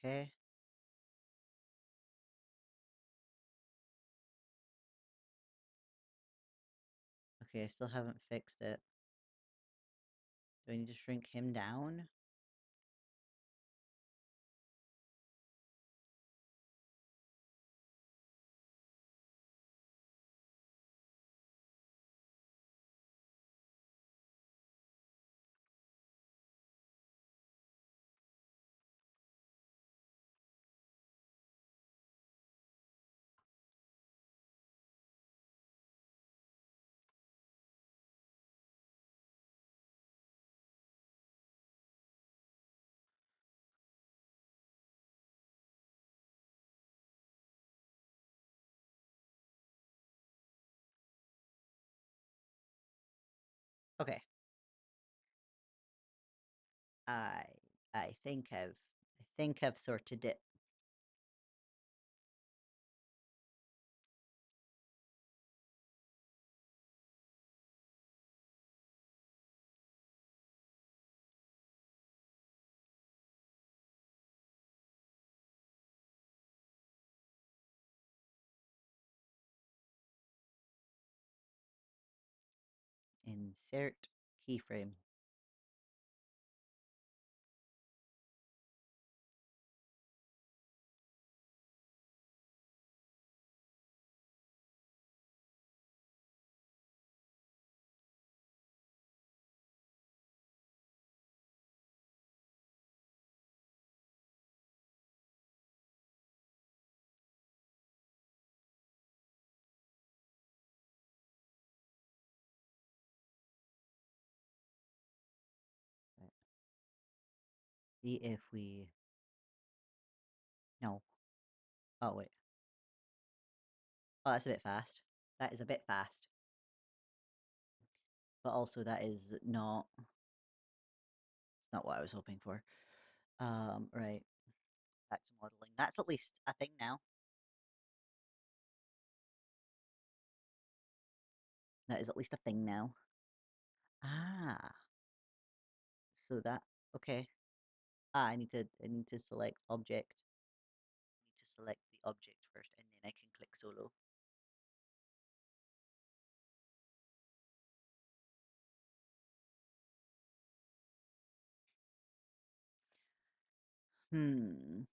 Okay. Okay, I still haven't fixed it. Do I need to shrink him down? Okay. I I think I've sorted it. Insert keyframe. Right. See if we... No. Oh, wait. Oh, that's a bit fast. That is a bit fast. But also that is not what I was hoping for. Right. Back to modeling. That's at least a thing now. That is at least a thing now. Ah. So that okay. I need to select object. I need to select the object first and then I can click solo. Hmm.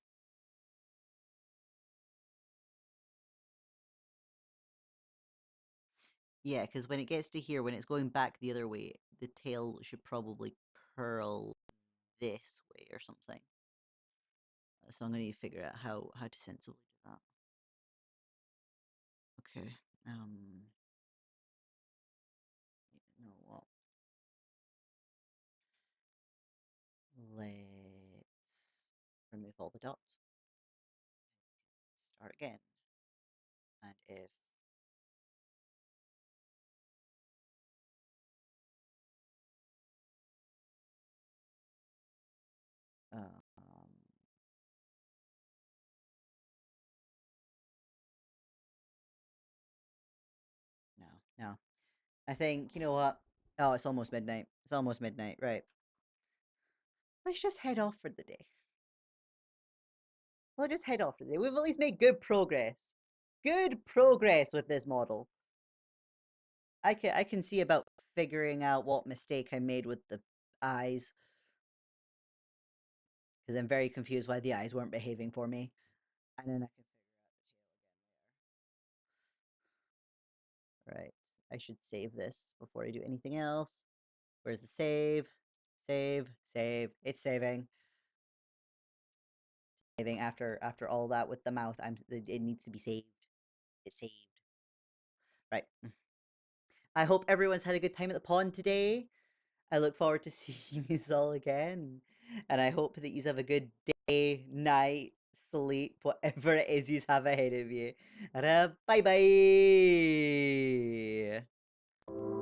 Yeah, because when it gets to here, when it's going back the other way, the tail should probably curl this way or something. So I'm gonna need to figure out how to sensibly do that. Okay. You know what? Let's remove all the dots. Start again. And if um no, no. I think, you know what? Oh, it's almost midnight. It's almost midnight, right? Let's just head off for the day. We'll just head off for the day. We've at least made good progress. Good progress with this model. I can see about figuring out what mistake I made with the eyes. Because I'm very confused why the eyes weren't behaving for me. And then I can figure out the tail again later. Right. I should save this before I do anything else. Where's the save? Save, save. It's saving. Saving after all that with the mouth. It needs to be saved. It's saved. Right. I hope everyone's had a good time at the pond today. I look forward to seeing you all again. And I hope that you have a good day, night, sleep, whatever it is you have ahead of you. Bye bye.